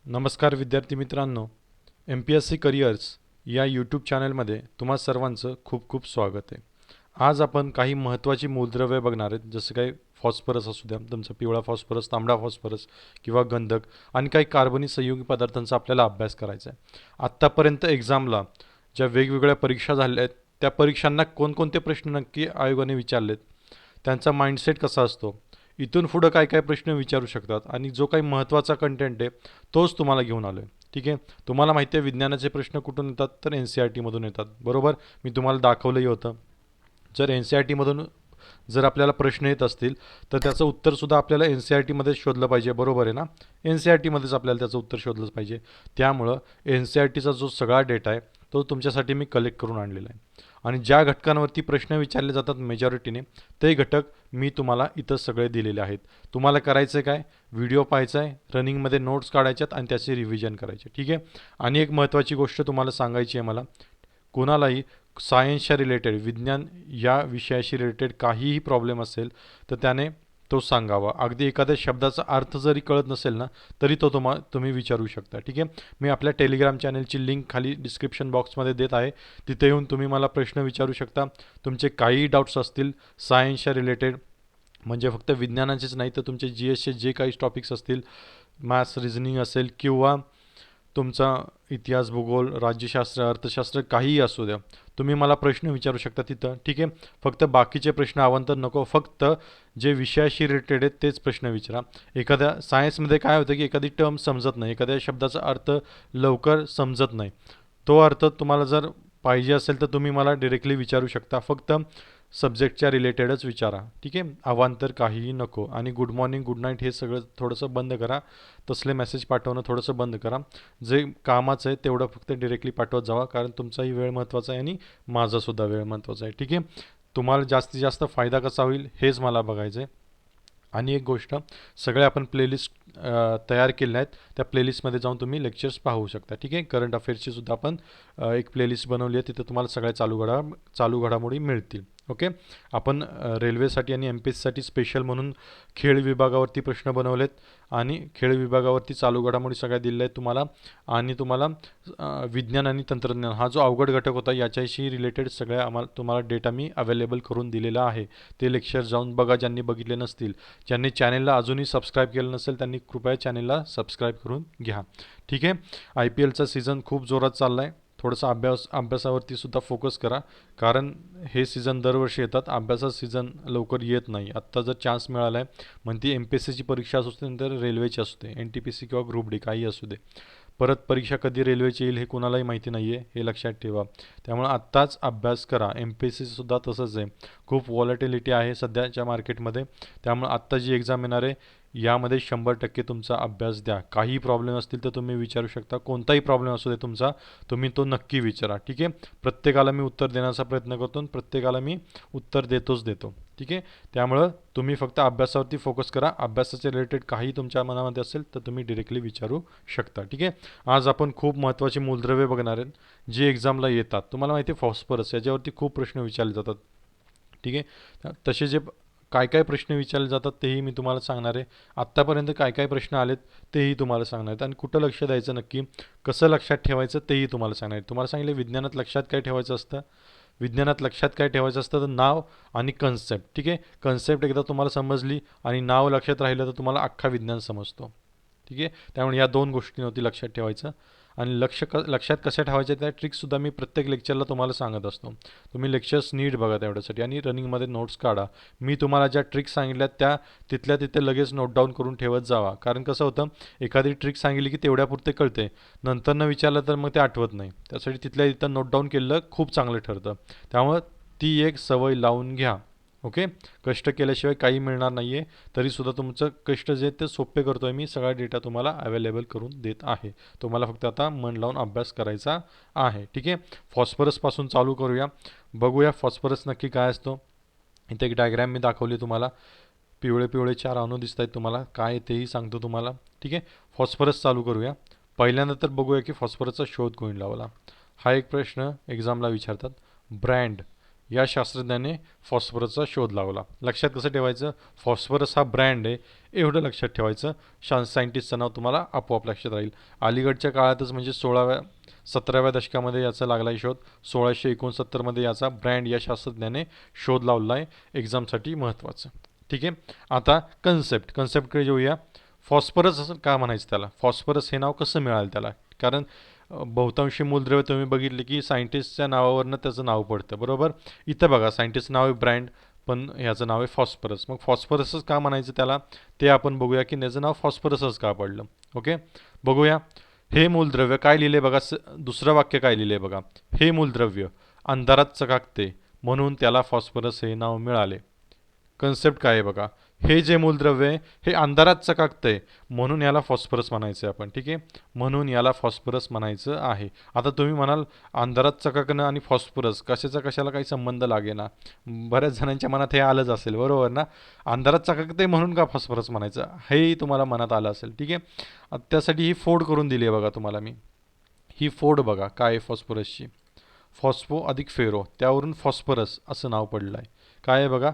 नमस्कार विद्यार्थी मित्रांनो, MPSC करिअर्स या यूट्यूब चॅनलमध्ये तुम्हा सर्वांचं खूप खूप स्वागत आहे. आज आपण काही महत्त्वाची मूलद्रव्ये बघणार आहेत, जसं काही फॉस्फरस असू द्या, तुमचा पिवळा फॉस्फरस, तांबडा फॉस्फरस किंवा गंधक, आणि काही कार्बनी संयुगी पदार्थांचा आपल्याला अभ्यास करायचा आहे. आत्तापर्यंत एक्झामला ज्या वेगवेगळ्या परीक्षा झाल्या आहेत, त्या परीक्षांना कोणकोणते प्रश्न नक्की आयोगाने विचारलेत, त्यांचा माइंडसेट कसा असतो, इथून पुढं काय काय प्रश्न विचारू शकतात, आणि जो काही महत्त्वाचा कंटेंट आहे तोच तुम्हाला घेऊन आलो आहे. ठीक आहे. तुम्हाला माहिती आहे विज्ञानाचे प्रश्न कुठून येतात, तर NCERTमधून येतात. बरोबर, मी तुम्हाला दाखवलंही होतं. जर NCERTमधून जर आपल्याला प्रश्न येत असतील तर त्याचं उत्तरसुद्धा आपल्याला NCERTमध्येच शोधलं पाहिजे. बरोबर आहे ना. NCERTमध्येच आपल्याला त्याचं उत्तर शोधलंच पाहिजे. त्यामुळं NCERTचा जो सगळा डेटा आहे तो तुमच्यासाठी मी कलेक्ट करून आणलेला आहे, आणि ज्या घटकांवरती प्रश्न विचारले जातात मेजॉरिटीने, ते घटक मी तुम्हाला इथं सगळे दिलेले आहेत. तुम्हाला करायचं काय, व्हिडिओ पाहायचा आहे, रनिंगमध्ये नोट्स काढायच्यात आणि त्याचे रिव्हिजन करायचे. ठीक आहे. आणि एक महत्त्वाची गोष्ट तुम्हाला सांगायची आहे मला, कोणालाही सायन्सच्या रिलेटेड, विज्ञान या विषयाशी रिलेटेड काहीही प्रॉब्लेम असेल तर त्याने तो सांगावा. अगदी एखाद्या शब्दाचा अर्थ जरी कळत नसेल ना, तरी तो तुम्ही विचारू शकता. ठीक आहे. मी आपल्या टेलिग्राम चॅनलची लिंक खाली डिस्क्रिप्शन बॉक्समध्ये देत आहे. तिथे येऊन तुम्ही मला प्रश्न विचारू शकता. तुमचे काहीही डाऊट्स असतील सायन्सच्या रिलेटेड, म्हणजे फक्त विज्ञानाचेच नाही तर तुमचे GSचे जे काही टॉपिक्स असतील, मॅथ्स, रिझनिंग असेल किंवा तुमचा इतिहास, भूगोल, राज्यशास्त्र, अर्थशास्त्र, काहीही असू द्या, तुम्ही मला प्रश्न विचारू शकता तिथं. ठीक आहे. फक्त बाकीचे प्रश्न अवांतर नको, फक्त जे विषयाशी रिलेटेड आहेत तेच प्रश्न विचारा. एखाद्या सायन्समध्ये काय होतं की एखादी टर्म समजत नाही, एखाद्या शब्दाचा अर्थ लवकर समजत नाही, तो अर्थ तुम्हाला जर पाहिजे असेल तर तुम्ही मला डिरेक्टली विचारू शकता. फक्त सब्जेक्टच्या रिलेटेडच विचारा. ठीक आहे. अवांतर काहीही नको. आणि गुड मॉर्निंग, गुड नाईट हे सगळं थोडंसं बंद करा. तसले मेसेज पाठवणं थोडंसं बंद करा. जे कामाचं आहे तेवढं फक्त डिरेक्टली पाठवत जावा, कारण तुमचाही वेळ महत्त्वाचा आहे आणि माझासुद्धा वेळ महत्त्वाचा आहे. ठीक आहे. तुम्हाला जास्तीत जास्त फायदा कसा होईल हेच मला बघायचं आहे. आणि एक गोष्ट, सगळे आपण प्लेलिस्ट तयार केल्या आहेत, त्या प्लेलिस्टमध्ये जाऊन तुम्ही लेक्चर्स पाहू शकता. ठीक आहे. करंट अफेअर्सची सुद्धा आपण एक प्लेलिस्ट बनवली आहे, तिथं तुम्हाला सगळ्या चालू घडामोडी मिळतील. ओके. आपण रेल्वेसाठी आणि MPSCसाठी स्पेशल म्हणून खेळ विभागावरती प्रश्न बनवलेत, आणि खेळ विभागावरती चालू घडामोडी सगळ्या दिलेल्या आहेत तुम्हाला. आणि तुम्हाला विज्ञान आणि तंत्रज्ञान हा जो अवघड घटक होता याच्याशी रिलेटेड सगळ्या तुम्हाला डेटा मी अवेलेबल करून दिलेला आहे. ते लेक्चर जाऊन बघा ज्यांनी बघितले नसतील. ज्यांनी चॅनेलला अजूनही सबस्क्राईब केलं नसेल त्यांनी कृपया चॅनेलला सबस्क्राईब करून घ्या. ठीक आहे. IPLचा सीझन खूप जोरात चालला आहे. थोडंसं अभ्यासावरती सुद्धा फोकस करा, कारण हे सीझन दरवर्षी येतात, अभ्यासाचं सीझन लवकर येत नाही. आत्ता जर चान्स मिळाला आहे, म्हणती MPSCची परीक्षा असू दे नंतर रेल्वेची असू दे, NTPC किंवा ग्रुप डी काही असू दे, परत परीक्षा कधी रेल्वेची येईल हे कोणालाही माहिती नाही आहे, हे लक्षात ठेवा. त्यामुळे आत्ताच अभ्यास करा. MPSCसुद्धा तसंच आहे, खूप व्हॉलॅटिलिटी आहे सध्याच्या मार्केटमध्ये. त्यामुळे आत्ता जी एक्झाम येणार आहे यामध्ये 100% तुमचा अभ्यास द्या. काही प्रॉब्लेम असतील तर तुम्ही विचारू शकता. कोणताही प्रॉब्लेम असू दे तुमचा, तुम्ही तो नक्की विचारा. ठीक आहे. प्रत्येकाला मी उत्तर देण्याचा प्रयत्न करतो आणि प्रत्येकाला मी उत्तर देतो. ठीक आहे. त्यामुळं तुम्ही फक्त अभ्यासावरती फोकस करा. अभ्यासाचे रिलेटेड काही तुमच्या मनामध्ये असेल तर तुम्ही डिरेक्टली विचारू शकता. ठीक आहे. आज आपण खूप महत्त्वाची मूलद्रव्ये बघणार आहेत जी एक्झामला येतात. तुम्हाला माहिती आहे फॉस्फरस याच्यावरती खूप प्रश्न विचारले जातात. ठीक आहे. तसे जे काय काय प्रश्न विचारले जातात तेही मी तुम्हाला सांगणार आहे. आत्तापर्यंत काय काय प्रश्न आलेत तेही तुम्हाला सांगणार आहेत, आणि कुठं लक्ष द्यायचं नक्की, कसं लक्षात ठेवायचं तेही तुम्हाला सांगणार आहे. तुम्हाला सांगितलं विज्ञानात लक्षात काय ठेवायचं असतं. विज्ञानात लक्षात काय ठेवायचं असतं तर नाव आणि कन्सेप्ट. ठीक आहे. कन्सेप्ट एकदा तुम्हाला समजली आणि नाव लक्षात राहिलं तर तुम्हाला अख्खा विज्ञान समजतो. ठीक आहे. त्यामुळे या दोन गोष्टींवरती लक्षात ठेवायचं. आणि लक्षात कशा ठेवायच्या त्या ट्रिक्ससुद्धा मी प्रत्येक लेक्चरला तुम्हाला सांगत असतो. तुम्ही लेक्चर्स नीट बघा तेवढ्यासाठी, आणि रनिंगमध्ये नोट्स काढा. मी तुम्हाला ज्या ट्रिक्स सांगितल्यात त्या तिथल्या तिथे लगेच नोट डाऊन करून ठेवत जावा, कारण कसं होतं, एखादी ट्रिक सांगितली की तेवढ्यापुरते कळते, नंतर न विचारलं तर मग ते आठवत नाही. त्यासाठी तिथल्या तिथं नोट डाऊन केलेलं खूप चांगलं ठरतं. त्यामुळं ती एक सवय लावून घ्या. ओके. कष्ट केल्याशिवाय काही मिळणार नाही आहे. तरीसुद्धा तुमचं कष्ट जे ते सोपे करतो आहे मी, सगळा डेटा तुम्हाला अवेलेबल करून देत आहे. तुम्हाला फक्त आता मन लावून अभ्यास करायचा आहे. ठीक आहे. फॉस्फरसपासून चालू करूया. बघूया फॉस्फरस नक्की काय असतो. इथे एक डायग्रॅम मी दाखवली तुम्हाला. पिवळे पिवळे 4 अणू दिसत आहेत तुम्हाला, काय तेही सांगतो तुम्हाला. ठीक आहे. फॉस्फरस चालू करूया. पहिल्यांदा तर बघूया की फॉस्फरसचा शोध कोणी लावला. हा एक प्रश्न एक्झामला विचारतात. ब्रँड या शास्त्रज्ञाने फॉस्फरसचा शोध लावला. लक्षात कसं ठेवायचं, फॉस्फरस हा ब्रँड आहे एवढं लक्षात ठेवायचं. सायंटिस्टचं नाव तुम्हाला आपोआप लक्षात राहील. अलीकडच्या काळातच म्हणजे 17व्या दशकामध्ये याचा लागला शोध. 1669मध्ये याचा ब्रँड या शास्त्रज्ञाने शोध लावला आहे. एक्झामसाठी महत्त्वाचं. ठीक आहे. आता कन्सेप्टकडे येऊया. फॉस्फरस असं का म्हणायचं त्याला, फॉस्फरस हे नाव कसं मिळालं त्याला, कारण बहुतांशी मूलद्रव्य तुम्ही बघितले की सायंटिस्टच्या नावावरनं त्याचं नाव पडतं, बरोबर. इथं बघा सायंटिस्ट नाव आहे ब्रँड, पण ह्याचं नाव आहे फॉस्फरस. मग फॉस्फरसच का म्हणायचं त्याला ते आपण बघूया की त्याचं नाव फॉस्फरसच का पडलं. ओके, बघूया. हे मूलद्रव्य काय लिहिले बघा, दुसरं वाक्य काय लिहिले बघा, हे मूलद्रव्य अंधारात चकाकते म्हणून त्याला फॉस्फरस हे नाव मिळाले. कन्सेप्ट काय आहे बघा, हे जे मूलद्रव्य आहे हे अंधारात चकाकतंय म्हणून याला फॉस्फरस म्हणायचं आहे आपण. ठीक आहे, म्हणून याला फॉस्फरस म्हणायचं आहे. आता तुम्ही म्हणाल अंधारात चकाकणं आणि फॉस्फरस कशाचा कशाला काही संबंध लागेना. बऱ्याच जणांच्या मनात हे आलंच असेल, बरोबर ना. अंधारात चकाकते म्हणून का फॉस्फरस म्हणायचं हेही तुम्हाला मनात आलं असेल. ठीक आहे, त्यासाठी ही फोड करून दिली आहे बघा तुम्हाला मी. ही फोड बघा काय आहे फॉस्फरसची, फॉस्फो अधिक फेरो, त्यावरून फॉस्फरस असं नाव पडलं आहे. काय आहे बघा,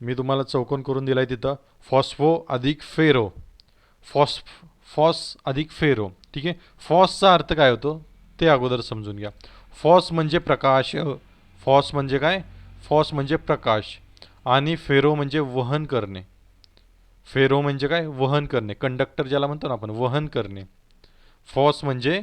मी तुम्हाला चौकोन करून दिलाय तिथं, फॉस्फो अधिक फेरो, फॉस अधिक फेरो. ठीक आहे, फॉसचा अर्थ काय होतो ते अगोदर समजून घ्या. फॉस म्हणजे प्रकाश, फॉस म्हणजे काय, फॉस म्हणजे प्रकाश, आणि फेरो म्हणजे वहन करणे. फेरो म्हणजे काय, वहन करणे, कंडक्टर ज्याला म्हणतो ना आपण, वहन करणे. फॉस म्हणजे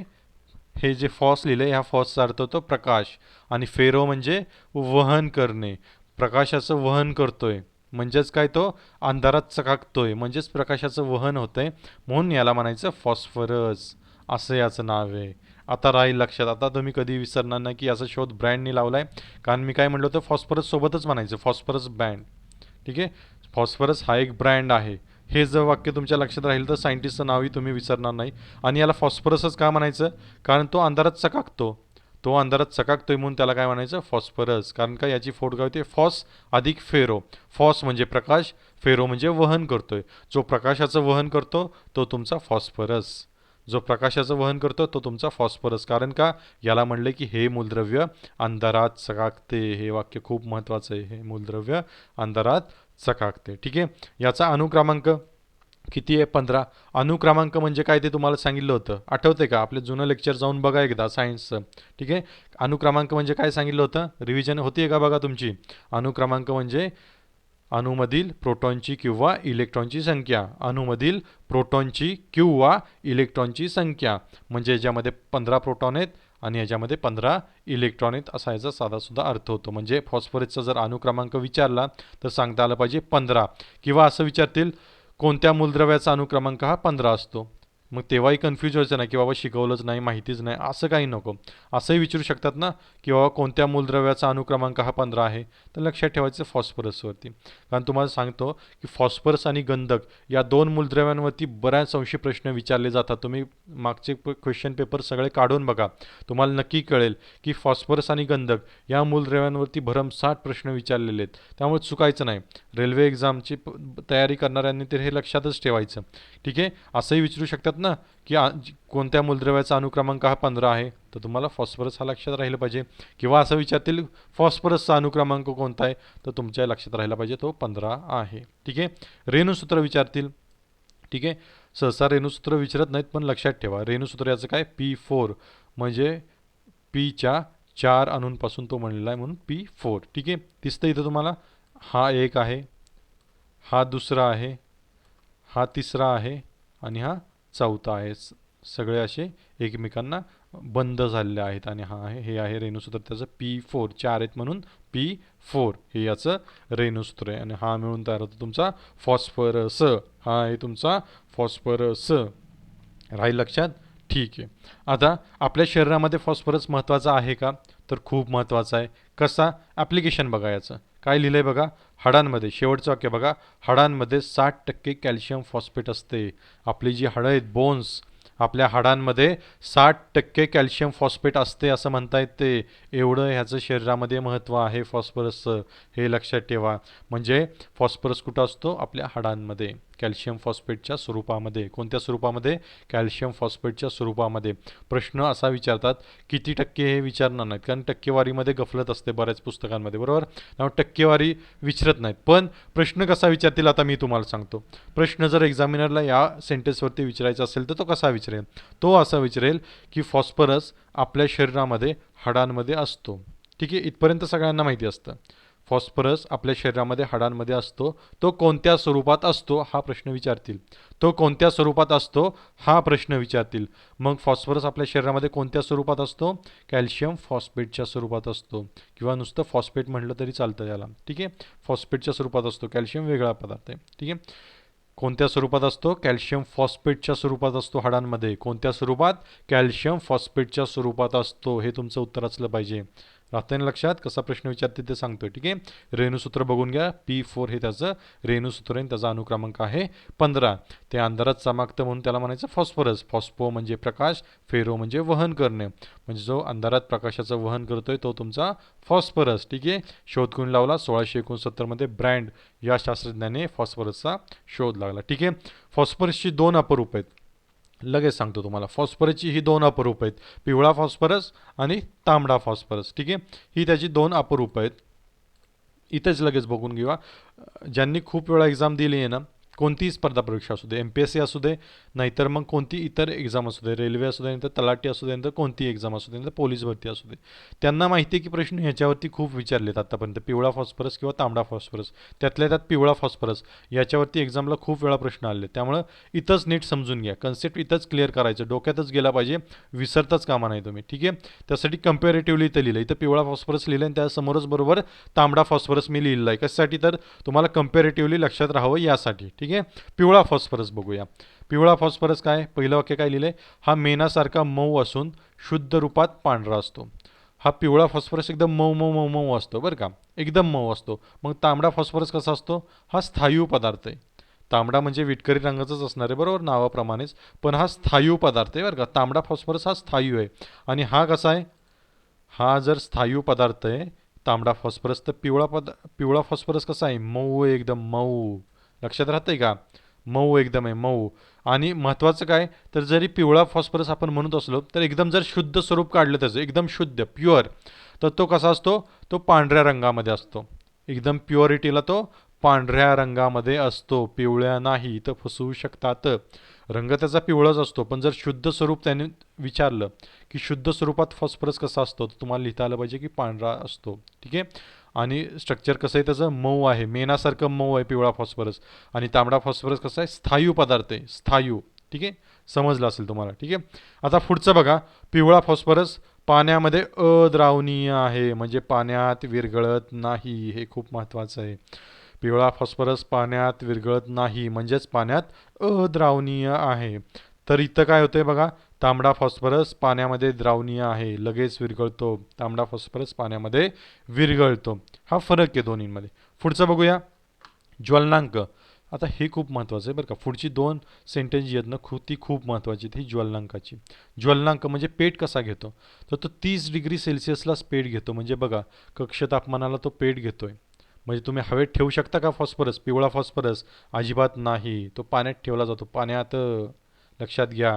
हे जे फॉस लिहिले ह्या फॉसचा अर्थ होतो प्रकाश, आणि फेरो म्हणजे वहन करणे, प्रकाशाचं वहन करतोय म्हणजेच काय, तो अंधारात चकाकतोय म्हणजेच प्रकाशाचं वहन होतंय, म्हणून याला म्हणायचं फॉस्फरस, असं याचं नाव आहे. आता राहील लक्षात, आता तुम्ही कधी विसरणार नाही की याचा शोध ब्रँडने लावलाय, कारण मी काय म्हटलं होतं फॉस्फरस सोबतच म्हणायचं, फॉस्फरस ब्रँड. ठीक आहे, फॉस्फरस हा एक ब्रँड आहे. हे जर वाक्य तुमच्या लक्षात राहील तर सायंटिस्टचं नावही तुम्ही विसरणार नाही. आणि याला फॉस्फरसच का म्हणायचं, कारण तो अंधारात चकाकतो, तो अंधारात चकाकतोय म्हणून त्याला काय म्हणायचं फॉस्फरस. कारण का याची फोड काय होते, फॉस अधिक फेरो. फॉस म्हणजे प्रकाश, फेरो म्हणजे वहन करतोय. जो प्रकाशाचं वहन करतो तो तुमचा फॉस्फरस, जो प्रकाशाचं वहन करतो तो तुमचा फॉस्फरस. कारण का याला म्हणले की हे मूलद्रव्य अंधारात चकाकते. हे वाक्य खूप महत्त्वाचं आहे, हे मूलद्रव्य अंधारात चकाकते. ठीक आहे, याचा अणुक्रमांक किती आहे, 15. अणुक्रमांक म्हणजे काय ते तुम्हाला सांगितलं होतं, आठवते का, आपले जुनं लेक्चर जाऊन बघा एकदा सायन्सचं. ठीक आहे, अणुक्रमांक म्हणजे काय सांगितलं होतं, रिव्हिजन होतीये का बघा तुमची. अणुक्रमांक म्हणजे अणुमधील प्रोटॉनची किंवा इलेक्ट्रॉनची संख्या, अणुमधील प्रोटॉनची किंवा इलेक्ट्रॉनची संख्या, म्हणजे याच्यामध्ये 15 प्रोटॉन आहेत आणि याच्यामध्ये 15 इलेक्ट्रॉन आहेत, असा याचा साधासुद्धा अर्थ होतो. म्हणजे फॉस्फरसचा जर अणुक्रमांक विचारला तर सांगता आलं पाहिजे 15, किंवा असं विचारतील कोणत्या मूलद्रव्याचा अणुक्रमांक हा 15 असतो. मग तेव्हाही कन्फ्यूज व्हायचं नाही की बाबा शिकवलंच नाही, माहितीच नाही, असं काही नको. असंही विचारू शकतात ना की बाबा कोणत्या मूलद्रव्याचा अणुक्रमांक हा 15 आहे, तर लक्षात ठेवायचं फॉस्फरसवरती. कारण तुम्हाला सांगतो की फॉस्फरस आणि गंधक या दोन मूलद्रव्यांवरती बऱ्याच अंशी प्रश्न विचारले जातात. तुम्ही मागचे क्वेश्चन पेपर सगळे काढून बघा, तुम्हाला नक्की कळेल की फॉस्फरस आणि गंधक या मूलद्रव्यांवरती भरमसाठ प्रश्न विचारलेले आहेत. त्यामुळे चुकायचं नाही. रेल्वे एक्झामची तयारी करणाऱ्यांनी तर हे लक्षातच ठेवायचं. ठीक आहे, असंही विचारू शकतात ना की कोणत्या मूलद्रव्याचा अणुक्रमांक हा 15 आहे, तर तुम्हाला फॉस्फरस हा लक्षात राहिला पाहिजे. किंवा असं विचारतील फॉस्फरसचा अणुक्रमांक कोणता आहे, तर तुमच्या लक्षात राहिला पाहिजे तो 15 आहे. ठीक आहे, रेणुसूत्र विचारतील. ठीक आहे, सहसा रेणुसूत्र विचारत नाहीत, पण लक्षात ठेवा रेणुसूत्र याचं काय, P4, म्हणजे पीच्या 4 अणूंपासून तो बनलेला आहे म्हणून P4. ठीक आहे, दिसतं इथं तुम्हाला, हा एक आहे, हा दुसरा आहे, हा तिसरा आहे आणि हा चौथा आहे. सगळे असे एकमेकांना बंद झालेले आहेत आणि हा आहे, हे आहे रेणुसूत्र त्याचं P4. 4 आहेत म्हणून P4 हे याचं रेणुसूत्र आहे. आणि हा मिळून तयार होतो तुमचा फॉस्फरस. हा आहे तुमचा फॉस्फरस. राहील लक्षात. ठीक आहे, आता आपल्या शरीरामध्ये फॉस्फरस महत्त्वाचा आहे का, तर खूप महत्त्वाचा आहे. कसा, ॲप्लिकेशन बघा याचं. काय लिहिलं आहे बघा, हाडांमध्ये, शेवटचं वाक्य बघा, हाडांमध्ये 60% कॅल्शियम फॉस्फेट असते. आपली जी हाडं आहेत, बोन्स, आपल्या हाडांमध्ये 60% कॅल्शियम फॉस्फेट असते असं म्हणता येते. एवढं ह्याचं शरीरामध्ये महत्त्व आहे फॉस्फरसचं, हे लक्षात ठेवा. म्हणजे फॉस्फरस कुठं असतो, आपल्या हाडांमध्ये. कॅल्शियम फॉस्फेटच्या स्वरूपामध्ये. कोणत्या स्वरूपामध्ये? कॅल्शियम फॉस्फेटच्या स्वरूपामध्ये. प्रश्न असा विचारतात, किती टक्के हे विचारणार नाहीत, कारण टक्केवारीमध्ये गफलत असते बऱ्याच पुस्तकांमध्ये, बरोबर. त्यामुळे टक्केवारी विचारत नाहीत. पण प्रश्न कसा विचारतील आता मी तुम्हाला सांगतो. प्रश्न जर एक्झामिनरला या सेंटेन्सवरती विचारायचा असेल तर तो कसा विचारेल? तो असा विचारेल की फॉस्फरस आपल्या शरीरामध्ये हाडांमध्ये असतो. ठीक आहे, इथपर्यंत सगळ्यांना माहिती असतं. फॉस्फरस आपल्या शरीरामध्ये हाडांमध्ये असतो. तो कोणत्या स्वरूपात असतो हा प्रश्न विचारतील. तो कोणत्या स्वरूपात असतो हा प्रश्न विचारतील. मग फॉस्फरस आपल्या शरीरामध्ये कोणत्या स्वरूपात असतो? कॅल्शियम फॉस्फेटच्या स्वरूपात असतो, किंवा नुसतं फॉस्फेट म्हटलं तरी चालतं त्याला. ठीक आहे, फॉस्फेटच्या स्वरूपात असतो. कॅल्शियम वेगळा पदार्थ आहे. ठीक आहे, कोणत्या स्वरूपात असतो? कॅल्शियम फॉस्फेटच्या स्वरूपात असतो हाडांमध्ये. कोणत्या स्वरूपात? कॅल्शियम फॉस्फेटच्या स्वरूपात असतो. हे तुमचं उत्तर असलं पाहिजे. राहतं ना लक्षात? कसा प्रश्न विचारते ते सांगतोय. ठीक आहे, रेणूसूत्र बघून घ्या. P4 हे त्याचं रेणूसूत्र आहे, त्याचा अनुक्रमांक आहे 15. ते अंधारात चमकतं म्हणून त्याला म्हणायचं फॉस्फरस. फॉस्फो म्हणजे प्रकाश, फेरो म्हणजे वहन करणे, म्हणजे जो अंधारात प्रकाशाचं वहन करतोय तो तुमचा फॉस्फरस. ठीक आहे, शोध कोणी लावला? 1669 मध्ये ब्रँड या शास्त्रज्ञाने फॉस्फरसचा शोध लागला. ठीक आहे, फॉस्फरसची दोन अपरूप आहेत. लगेच सांगतो तुम्हाला. फॉस्फरसची ही दोन अपरूप आहेत, पिवळा फॉस्फरस आणि तांबडा फॉस्फरस. ठीक आहे, ही त्याची दोन अपरूप आहेत. इथेच लगेच बघून घेऊया. ज्यांनी खूप वेळा एक्झाम दिली आहे ना, कोणतीही स्पर्धा परीक्षा असू दे, MPSC असू दे, नाहीतर मग कोणती इतर एक्झाम असू दे, रेल्वे असू दे, नंतर तलाठी असू दे, नंतर कोणती एक्झाम असू दे, नंतर पोलीस भरती असू दे, त्यांना माहिती आहे की प्रश्न ह्याच्यावरती खूप विचारलेत आतापर्यंत. पिवळा फॉस्फरस किंवा तांबडा फॉस्फरस, त्यातल्या त्यात पिवळा फॉस्फरस याच्यावरती एक्झामला खूप वेळा प्रश्न आले. त्यामुळं इथंच नीट समजून घ्या. कन्सेप्ट इथंच क्लिअर करायचं, डोक्यातच गेला पाहिजे, विसरताच कामा नाही तुम्ही. ठीक आहे, त्यासाठी कम्पॅरेटिव्हली इथं लिहिलं. इथं पिवळा फॉस्फरस लिहिलं आणि त्यासमोरच बरोबर तांबडा फॉस्फरस मी लिहिलं आहे. कशासाठी? तर तुम्हाला कम्पॅरेटिव्हली लक्षात राहावं यासाठी. ठीक आहे, पिवळा फॉस्फरस बघूया. पिवळा फॉस्फरस काय? पहिलं वाक्य काय लिहिलंय? हा मेणासारखा मऊ असून शुद्ध रूपात पांढरा असतो. हा पिवळा फॉस्फरस एकदम मऊ मऊ मऊ मऊ असतो बरं का, एकदम मऊ असतो. मग तांबडा फॉस्फरस कसा असतो? हा स्थायू पदार्थ आहे. तांबडा म्हणजे विटकरी रंगाचाच असणार आहे, बरोबर, नावाप्रमाणेच. पण हा स्थायू पदार्थ आहे बरं का. तांबडा फॉस्फरस हा स्थायू आहे. आणि हा कसा आहे? हा जर स्थायू पदार्थ आहे तांबडा फॉस्फरस, तर पिवळा फॉस्फरस कसा आहे? मऊ आहे, एकदम मऊ. लक्षात राहतंय का? मऊ एकदम आहे, मऊ. आणि महत्त्वाचं काय, तर जरी पिवळा फॉस्फरस आपण म्हणत असलो तर एकदम जर शुद्ध स्वरूप काढलं त्याचं, एकदम शुद्ध प्युअर, तर तो कसा असतो? तो पांढऱ्या रंगामध्ये असतो. एकदम प्युअरिटीला तो पांढऱ्या रंगामध्ये असतो, पिवळ्या नाही. तर फसवू शकतात. रंग त्याचा पिवळाच असतो, पण जर शुद्ध स्वरूप त्याने विचारलं की शुद्ध स्वरूपात फॉस्फरस कसा असतो, तर तुम्हाला लिहिता आलं पाहिजे की पांढरा असतो. ठीक आहे, आणि स्ट्रक्चर कसं आहे त्याचं? मऊ आहे, मेणासारखं मऊ आहे पिवळा फॉस्फरस. आणि तांबडा फॉस्फरस कसा आहे? स्थायू पदार्थ आहे, स्थायू. ठीक आहे, समजलं असेल तुम्हाला. ठीक आहे, आता पुढचं बघा. पिवळा फॉस्फरस पाण्यामध्ये अद्रावणीय आहे, म्हणजे पाण्यात विरघळत नाही. हे खूप महत्त्वाचं आहे. पिवळा फॉस्फरस पाण्यात विरघळत नाही, म्हणजेच पाण्यात अद्रावणीय आहे. तर इथं काय होतंय बघा, तांबडा फॉस्फरस पाण्यामध्ये द्रावणीय आहे, लगेच विरघळतो. तांबडा फॉस्फरस पाण्यामध्ये विरघळतो. हा फरक आहे दोन्हींमध्ये. पुढचं बघूया, ज्वलनांक. आता हे खूप महत्त्वाचं आहे बरं का. पुढची दोन सेंटेन्स जी आहेत ना, ती खूप महत्त्वाची आहेत ही ज्वलनांकाची. ज्वलनांक म्हणजे पेट कसा घेतो, तर तो 30 डिग्री सेल्सिअसलाच पेट घेतो. म्हणजे बघा, कक्ष तापमानाला तो पेट घेतोय. म्हणजे तुम्ही हवेत ठेवू शकता का फॉस्फरस? पिवळा फॉस्फरस अजिबात नाही, तो पाण्यात ठेवला जातो, पाण्यात. लक्षात घ्या,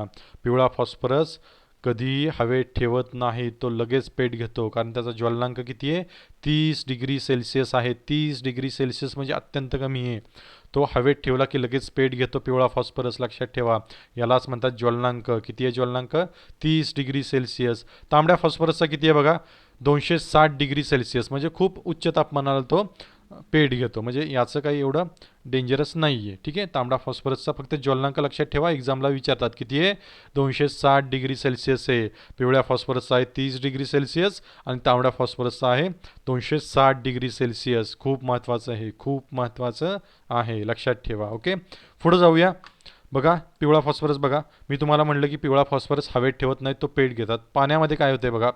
पिवळा फॉस्फरस कधी हवेत ठेवत नाही, तो लगेच पेट घेतो, कारण त्याचा ज्वलनांक किती आहे? 30 डिग्री सेल्सिअस आहे. 30 डिग्री सेल्सिअस म्हणजे अत्यंत कमी आहे. तो हवेत ठेवला की लगेच पेट घेतो पिवळा फॉस्फरस, लक्षात ठेवा. यालाच म्हणतात ज्वलनांक. किती आहे ज्वलनांक? 30 डिग्री सेल्सिअस. तांबड्या फॉस्फरसचा किती आहे बघा? 260 डिग्री सेल्सिअस, म्हणजे खूप उच्च तापमानाला तो पेट घेतो. म्हणजे याचं काही एवढं डेंजरस नाही आहे. ठीक आहे, तांबडा फॉस्फरसचा फक्त ज्वलनांक लक्षात ठेवा, एक्झामला विचारतात. किती आहे? 260 डिग्री सेल्सिअस आहे. पिवळ्या फॉस्फरसचा आहे 30 डिग्री सेल्सिअस आणि तांबड्या फॉस्फरसचा आहे 260 डिग्री सेल्सिअस. खूप महत्त्वाचं आहे, खूप महत्त्वाचं आहे, लक्षात ठेवा. ओके, पुढं जाऊया. बघा, पिवळा फॉस्फरस बघा, मी तुम्हाला म्हटलं की पिवळा फॉस्फरस हवेत ठेवत नाही, तो पेट घेतात. पाण्यामध्ये काय होते बघा,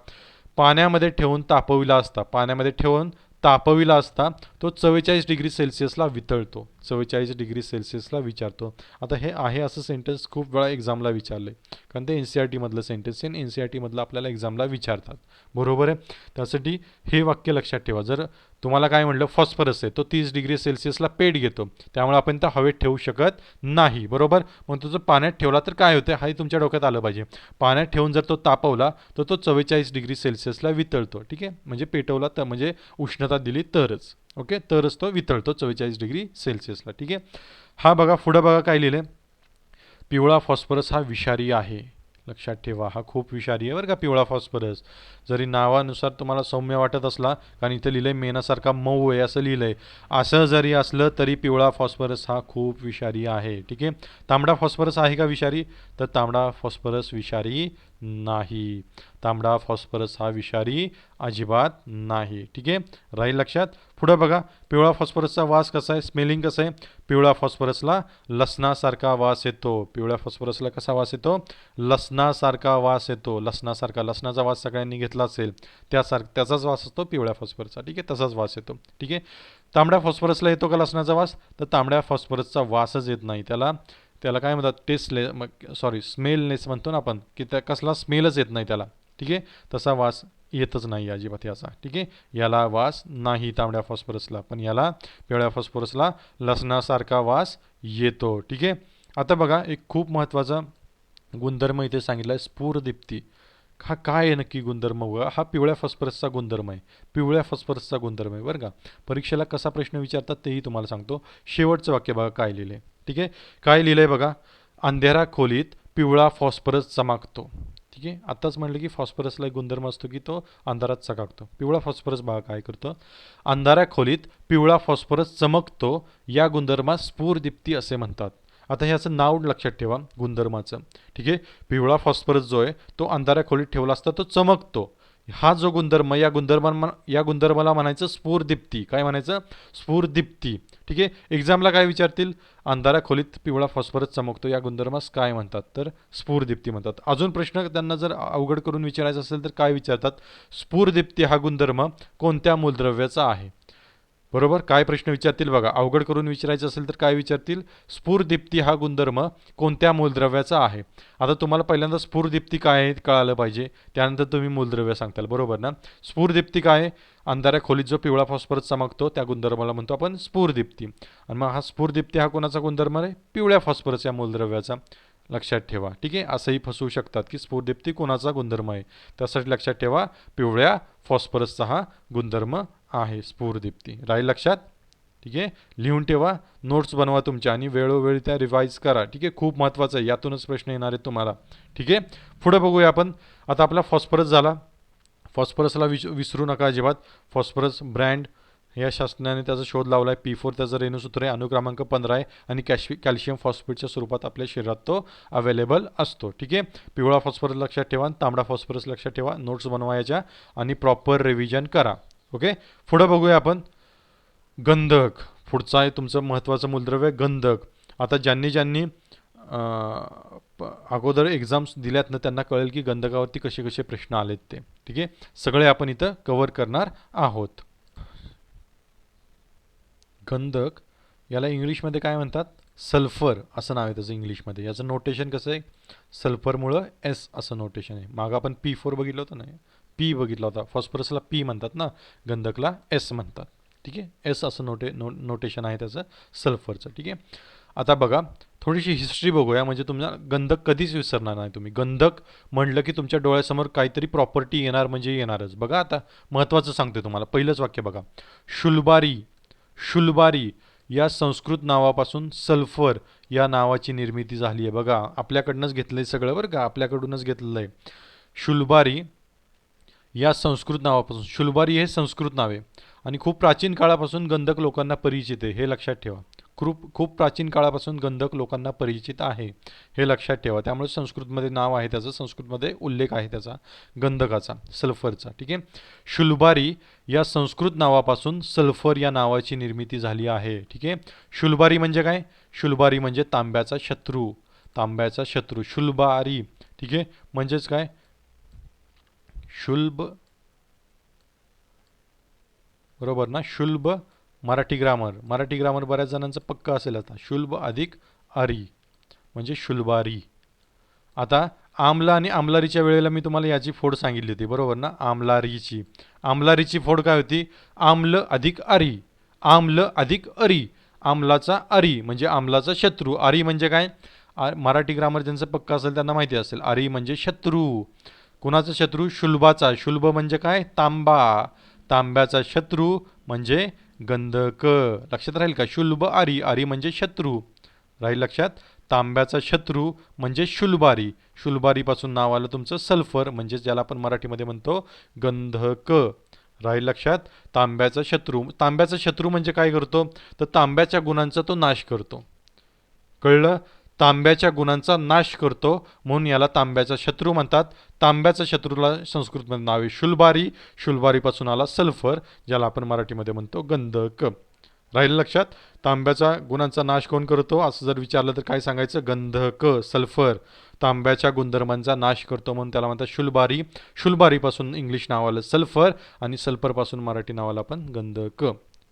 पाण्यामध्ये ठेवून तापविला असता, पाण्यामध्ये ठेवून तापविला असता तो 44 डिग्री सेल्सिअसला वितळतो. 44°C विचारतो. आता हे आहे असं सेंटेन्स खूप वेळा एक्झामला विचारले, कारण ते NCERT मधलं सेंटेन्स आहे, NCERT मधलं आपल्याला एक्झामला विचारतात. बरोबर आहे. त्यासाठी हे वाक्य लक्षात ठेवा. जर तुम्हाला काय म्हणलं, फॉस्फरस आहे तो 30°C पेट घेतो, त्यामुळे आपण त्या हवेत ठेवू शकत नाही. बरोबर. मग तो जर पाण्यात ठेवला तर काय होते, हाही तुमच्या डोक्यात आलं पाहिजे. पाण्यात ठेवून जर तो तापवला तर तो 44°C वितळतो. ठीक आहे, म्हणजे पेटवला तर म्हणजे उष्णता दिली तरच. ओके, तरच तो वितळतो 44°C. ठीक आहे. हा बघा, पुढं बघा काय लिहिलंय, पिवळा फॉस्फरस हा विषारी आहे. लक्षात ठेवा, हा खूप विषारी आहे बरं का पिवळा फॉस्फरस. जरी नावानुसार तुम्हाला सौम्य वाटत असला, कारण इथं लिहिलंय मेणासारखा मऊ आहे असं लिहिलंय, असं जरी असलं तरी पिवळा फॉस्फरस हा खूप विषारी आहे. ठीक आहे. तांबडा फॉस्फरस आहे का विषारी, तर तांबडा फॉस्फरस विषारी नाही. तांबडा फॉस्फरस हा विषारी अजिबात नाही. ठीक आहे, राहील लक्षात. पुढे बघा, पिवळा फॉस्फरसचा वास कसा आहे, स्मेलिंग कसं आहे, पिवळ्या फॉस्फरसला लसणासारखा वास येतो. पिवळ्या फॉस्फरसला कसा वास येतो, लसणासारखा वास येतो. लसणासारखा, लसणाचा वास सगळ्यांनी घेतला असेल, त्याचाच वास असतो पिवळ्या फॉस्फरसचा. ठीक आहे, तसाच वास येतो. ठीक आहे. तांबड्या फॉस्फरसला येतो का लसणाचा वास, तर तांबड्या फॉस्फरसचा वासच येत नाही. त्याला त्याला काय म्हणतात, स्मेलनेस म्हणतो ना आपण, की त्या कसला स्मेलच येत नाही त्याला. ठीक आहे, तसा वास येतच नाही अजिबात याचा. ठीक आहे, याला वास नाही तांबड्या फॉस्फरसला, पण याला पिवळ्या फॉस्फरसला लसणासारखा वास येतो. ठीक आहे. आता बघा, एक खूप महत्त्वाचा गुणधर्म इथे सांगितला आहे, स्फुरदीप्ती. हा काय आहे नक्की गुणधर्म, हा पिवळ्या फॉस्फरसचा गुणधर्म आहे. पिवळ्या फॉस्फरसचा गुणधर्म आहे बरं का. परीक्षेला कसा प्रश्न विचारतात तेही तुम्हाला सांगतो. शेवटचं वाक्य बघा काय लिहिलंय. ठीक आहे, काय लिहिलंय बघा, अंधेऱ्या खोलीत पिवळा फॉस्फरस चमकतो. ठीक आहे, आत्ताच म्हटलं की फॉस्फरसला एक गुणधर्म असतो की तो अंधारात चकाकतो. पिवळा फॉस्फरस बघा काय करतो, अंधाऱ्या खोलीत पिवळा फॉस्फरस चमकतो, या गुणधर्मास स्फुरदीप्ती असे म्हणतात. आता ह्याचं नाव लक्षात ठेवा गुणधर्माचं. ठीक आहे, पिवळा फॉस्फरस जो आहे तो अंधाऱ्या खोलीत ठेवला असता तो चमकतो. हा जो गुणधर्म, या गुणधर्माला म्हणायचं स्फुरदीप्ती. काय म्हणायचं, स्फुरदीप्ती. ठीक आहे, एक्झामला काय विचारतील, अंधाऱ्या खोलीत पिवळा फॉस्फरस चमकतो या गुणधर्मास काय म्हणतात, तर स्फुरदीप्ती म्हणतात. अजून प्रश्न त्यांना जर अवघड करून विचारायचा असेल तर काय विचारतात, स्फुरदीप्ती हा गुणधर्म कोणत्या मूलद्रव्याचा आहे. बरोबर, काय प्रश्न विचारतील बघा, अवघड करून विचारायचं असेल तर काय विचारतील, स्फुरदीप्ती हा गुणधर्म कोणत्या मूलद्रव्याचा आहे. आता तुम्हाला पहिल्यांदा स्फुरदीप्ती काय आहे कळालं पाहिजे, त्यानंतर तुम्ही मूलद्रव्य सांगताल. बरोबर ना. स्फुरदीप्ती काय आहे, अंधाऱ्या खोलीत जो पिवळा फॉस्फरस चमकतो त्या गुणधर्माला म्हणतो आपण स्फुरदीप्ती. आणि मग हा स्फुरदीप्ती हा कोणाचा गुणधर्म आहे, पिवळ्या फॉस्फरस या मूलद्रव्याचा. लक्षात ठेवा. ठीक आहे, असंही फसवू शकतात की स्फुरदीप्ती कोणाचा गुणधर्म आहे, त्यासाठी लक्षात ठेवा पिवळ्या फॉस्फरसचा हा गुणधर्म आहे स्फुरदीप्ती. राहील लक्षात. ठीक आहे, लिहून ठेवा, नोट्स बनवा तुमच्या आणि वेळोवेळी त्या रिवाईज करा. ठीक आहे, खूप महत्त्वाचं आहे, यातूनच प्रश्न येणार आहेत तुम्हाला. ठीक आहे, पुढे बघूया आपण. आता आपला फॉस्फरस झाला. फॉस्फरसला विसरू नका अजिबात. फॉस्फरस ब्रँड या शास्त्रज्ञाने त्याचा शोध लावला आहे. P4 त्याचं रेणुसूत्र आहे, अनुक्रमांक 15 आहे आणि कॅल्शियम फॉस्फेटच्या स्वरूपात आपल्या शरीरात तो अवेलेबल असतो. ठीक आहे, पिवळा फॉस्फरस लक्षात ठेवा, तांबडा फॉस्फरस लक्षात ठेवा, नोट्स बनवायच्या आणि प्रॉपर रिव्हिजन करा. ओके, पुढे बघूया आपण. गंधक, पुढचा आहे तुमचं महत्त्वाचं मूलद्रव्य गंधक. आता ज्यांनी अगोदर एक्झाम्स दिल्यात ना त्यांना कळेल की गंधकावरती कसे कसे प्रश्न आलेत ते. ठीक आहे, सगळे आपण इथं कव्हर करणार आहोत. गंधक याला इंग्लिशमध्ये काय म्हणतात, सल्फर असं नाव आहे त्याचं इंग्लिशमध्ये. याचं नोटेशन कसं आहे, सल्फरमुळं S असं नोटेशन आहे. मागं आपण P4 बघितलं होतं ना, P बघितला होता. फॉस्फरसला P म्हणतात ना, गंधकला S म्हणतात. ठीक आहे, S असं नोटेशन आहे त्याचं सल्फरचं. ठीक आहे, आता बघा थोडीशी हिस्ट्री बघूया, म्हणजे तुम्हाला गंधक कधीच विसरणार नाही तुम्ही. गंधक म्हणलं की तुमच्या डोळ्यासमोर काहीतरी प्रॉपर्टी येणार म्हणजे येणारच. बघा आता महत्त्वाचं सांगते तुम्हाला, पहिलंच वाक्य बघा, शुलबारी. शुलबारी या संस्कृत नावापासून सल्फर या नावाची निर्मिती झाली आहे. बघा आपल्याकडूनच घेतलं आहे सगळं बरं का, आपल्याकडूनच घेतलेलं आहे. शुलबारी या संस्कृत नावापासून, शुलबारी हे संस्कृत नाव आहे आणि खूप प्राचीन काळापासून गंधक लोकांना परिचित आहे, हे लक्षात ठेवा. खूप प्राचीन काळापासून गंधक लोकांना परिचित आहे, हे लक्षात ठेवा. त्यामुळे संस्कृतमध्ये नाव आहे त्याचं, संस्कृतमध्ये उल्लेख आहे त्याचा गंधकाचा, सल्फरचा. ठीक आहे, शुलबारी या संस्कृत नावापासून सल्फर या नावाची निर्मिती झाली आहे. ठीक आहे, शुलबारी म्हणजे काय, शुलबारी म्हणजे तांब्याचा शत्रू. तांब्याचा शत्रू शुलबारी. ठीक आहे, म्हणजेच काय, शुल्ब, बरोबर ना, शुल्ब मराठी ग्रामर बऱ्याच जणांचं पक्का असेल आता. शुल्ब अधिक आरी म्हणजे शुल्बारी. आता आमला आणि आमलारीच्या वेळेला मी तुम्हाला याची फोड सांगितली होती बरोबर ना, आमलारीची फोड काय होती, आम्ल अधिक अरी, आम्ल अधिक अरी. आमलाचा अरी म्हणजे आमलाचा शत्रू, अरी म्हणजे काय, मराठी ग्रामर ज्यांचं पक्का असेल त्यांना माहिती असेल, अरी म्हणजे शत्रू. कुणाचा शत्रू, शुल्बाचा. शुल्ब म्हणजे काय, तांबा, तांब्याचा शत्रू म्हणजे गंधक. लक्षात राहील का, शुल्ब आरी, आरी म्हणजे शत्रू, राहील लक्षात. तांब्याचा शत्रू म्हणजे शुल्बारी, शुल्बारीपासून नाव आलं तुमचं सल्फर, म्हणजे ज्याला आपण मराठीमध्ये म्हणतो गंधक, राहील लक्षात. तांब्याचा शत्रू म्हणजे काय करतो, तर तांब्याच्या गुणांचा तो नाश करतो, कळलं. तांब्याच्या गुणांचा नाश करतो म्हणून याला तांब्याचा शत्रू म्हणतात. तांब्याच्या शत्रूला संस्कृतमध्ये नाव आहे शुल्बारी, शुल्बारीपासून आला सल्फर, ज्याला आपण मराठीमध्ये म्हणतो गंधक, राहील लक्षात. तांब्याचा गुणांचा नाश कोण करतो असं जर विचारलं तर काय सांगायचं, गंधक, सल्फर तांब्याच्या गुणधर्मांचा नाश करतो म्हणून त्याला म्हणतात शुल्बारी. शुल्बारीपासून इंग्लिश नाव आलं सल्फर आणि सल्फरपासून मराठी नाव आलं आपण गंधक,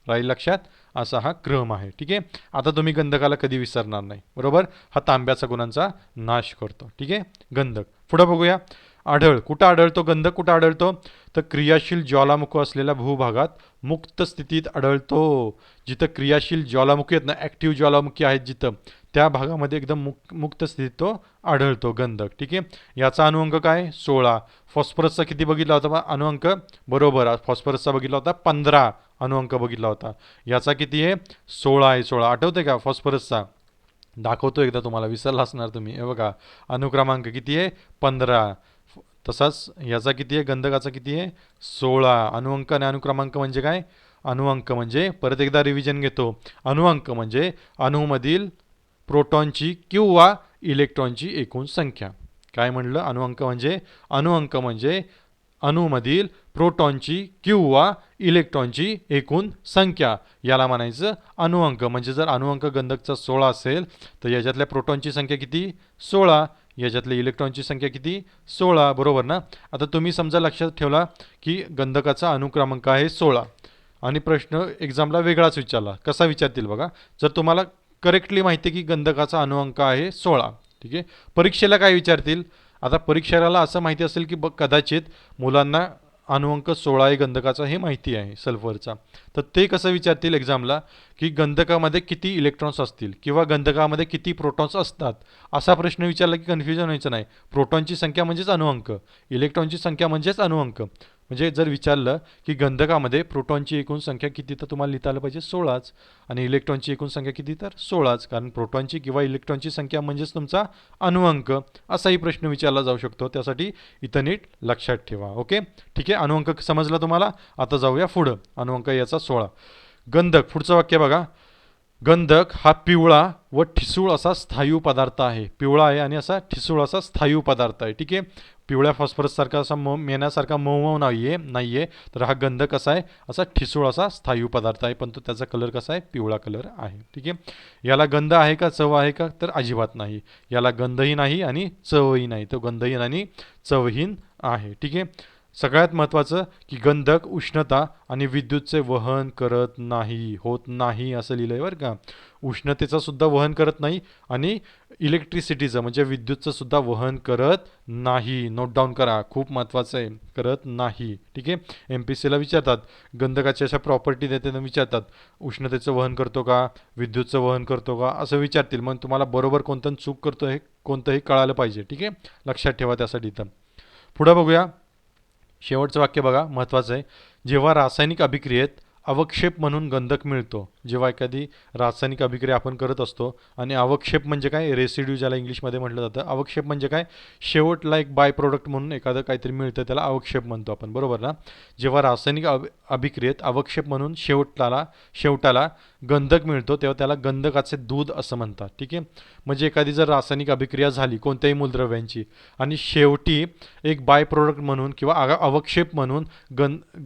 राहील लक्षात. असा हा क्रम आहे, ठीक आहे. आता तुम्ही गंधकाला कधी विसरणार नाही, बरोबर. हा तांब्याचा गुणांचा नाश करतो, ठीक आहे, गंधक. पुढे बघूया. आढळ, कुठं आढळतो गंधक, कुठं आढळतो, तर क्रियाशील ज्वालामुख असलेल्या भूभागात मुक्त स्थितीत आढळतो. जिथं क्रियाशील ज्वालामुखी आहेत ना, ॲक्टिव्ह ज्वालामुखी आहेत जिथं, त्या भागामध्ये एकदम मुक्त स्थितीत तो आढळतो गंधक, ठीक आहे. याचा अनुअंक काय, 16. फॉस्फरसचा किती बघितला होता अनुअंक, बरोबर, फॉस्फरसचा बघितला होता 15 अनुअंक बघितला होता. याचा किती आहे, 16 आहे. 16 आठवते का फॉस्फरसचा, दाखवतो एकदा तुम्हाला, विसरला असणार तुम्ही. हे बघा अनुक्रमांक किती आहे, 15. तसाच याचा किती आहे, गंधकाचा किती आहे, 16. अनुअंक आणि अनुक्रमांक म्हणजे काय, अनुअंक म्हणजे परत एकदा रिव्हिजन घेतो, अनुअंक म्हणजे अणूमधील प्रोटॉनची किंवा इलेक्ट्रॉनची एकूण संख्या. काय म्हणलं, अनुअंक म्हणजे अणूमधील प्रोटॉनची किंवा इलेक्ट्रॉनची एकूण संख्या, याला म्हणायचं अनुअंक. म्हणजे जर अनुअंक गंधकचा 16 असेल तर याच्यातल्या प्रोटॉनची संख्या किती, 16, याच्यातल्या इलेक्ट्रॉनची संख्या किती, 16, बरोबर ना. आता तुम्ही समजा लक्षात ठेवला की गंधकाचा अनुक्रमांक आहे 16 आणि प्रश्न एक्झामला वेगळाच विचारला, कसा विचारतील बघा. जर तुम्हाला करेक्टली माहिती आहे की गंधकाचा अनुअंक आहे 16, ठीक आहे, परीक्षेला काय विचारतील, आता परीक्षेला असं माहिती असेल की कदाचित मुलांना अनुअंक 16 आहे गंधकाचा हे माहिती आहे सल्फरचा, तर ते कसं विचारतील एक्झामला की गंधकामध्ये किती इलेक्ट्रॉन्स असतील किंवा गंधकामध्ये किती प्रोटॉन्स असतात, असा प्रश्न विचारला की कन्फ्युजन व्हायचं नाही. प्रोटॉनची संख्या म्हणजेच अनुअंक, इलेक्ट्रॉनची संख्या म्हणजेच अनुअंक. म्हणजे जर विचारलं की गंधकामध्ये प्रोटॉनची एकूण संख्या किती, तर तुम्हाला लिहिता आलं पाहिजे 16च आणि इलेक्ट्रॉनची एकूण संख्या किती, तर 16च, कारण प्रोटॉनची किंवा इलेक्ट्रॉनची संख्या म्हणजेच तुमचा अनुअंक. असाही प्रश्न विचारला जाऊ शकतो, त्यासाठी इथं नीट लक्षात ठेवा. ओके, ठीक आहे, अनुअंक समजला तुम्हाला. आता जाऊया पुढं, अनुअंक याचा 16. गंधक, पुढचं वाक्य बघा. गंधक हा पिवळा व ठिसूळ असा स्थायू पदार्थ आहे, पिवळा आहे आणि असा ठिसूळ असा स्थायू पदार्थ आहे, ठीक आहे. पिवळ्या फॉस्फरससारखा असा मेण्यासारखा मऊ नाहीये, तर हा गंधक कसा आहे, असा ठिसूळ असा स्थायू पदार्थ आहे, पण तो त्याचा कलर कसा आहे, पिवळा कलर आहे, ठीक आहे. याला गंध आहे का, चव आहे का, तर अजिबात नाही. याला गंधही नाही आणि चवही नाही, तो गंधहीन आणि चवहीन आहे, ठीक आहे. सगळ्यात महत्त्वाचं की गंधक उष्णता आणि विद्युतचे वहन करत नाही, होत नाही असं लिहिलं आहे बरं का. उष्णतेचं सुद्धा वहन करत नाही आणि इलेक्ट्रिसिटीचं म्हणजे विद्युतचं सुद्धा वहन करत नाही. नोट डाऊन करा, खूप महत्त्वाचं आहे, करत नाही, ठीक आहे. MPSCला विचारतात, गंधकाच्या अशा प्रॉपर्टी देताना विचारतात, उष्णतेचं वहन करतो का, विद्युतचं वहन करतो का, असं विचारतील. मग तुम्हाला बरोबर कोणतं चूक करतो हे कोणतंही कळालं पाहिजे, ठीक आहे, लक्षात ठेवा त्यासाठी. इथं पुढं बघूया. शेवटचं वाक्य बघा, महत्त्वाचं आहे. जेव्हा रासायनिक अभिक्रियेत अवक्षेप म्हणून गंधक मिळतो, जेव्हा एखादी रासायनिक अभिक्रिया आपण करत असतो आणि अवक्षेप म्हणजे काय, रेसिड्यू ज्याला इंग्लिशमध्ये म्हटलं जातं, अवक्षेप म्हणजे काय, शेवटला एक बाय प्रोडक्ट म्हणून एखादं काहीतरी मिळतं त्याला अवक्षेप म्हणतो आपण, बरोबर ना. जेव्हा रासायनिक अभिक्रियेत अवक्षेप म्हणून शेवटाला गंधक मिळतो तेव्हा त्याला गंधकाचे दूध असं म्हणतात, ठीक आहे. म्हणजे एखादी जर रासायनिक अभिक्रिया झाली कोणत्याही मूलद्रव्यांची आणि शेवटी एक बाय प्रोडक्ट म्हणून किंवा अवक्षेप म्हणून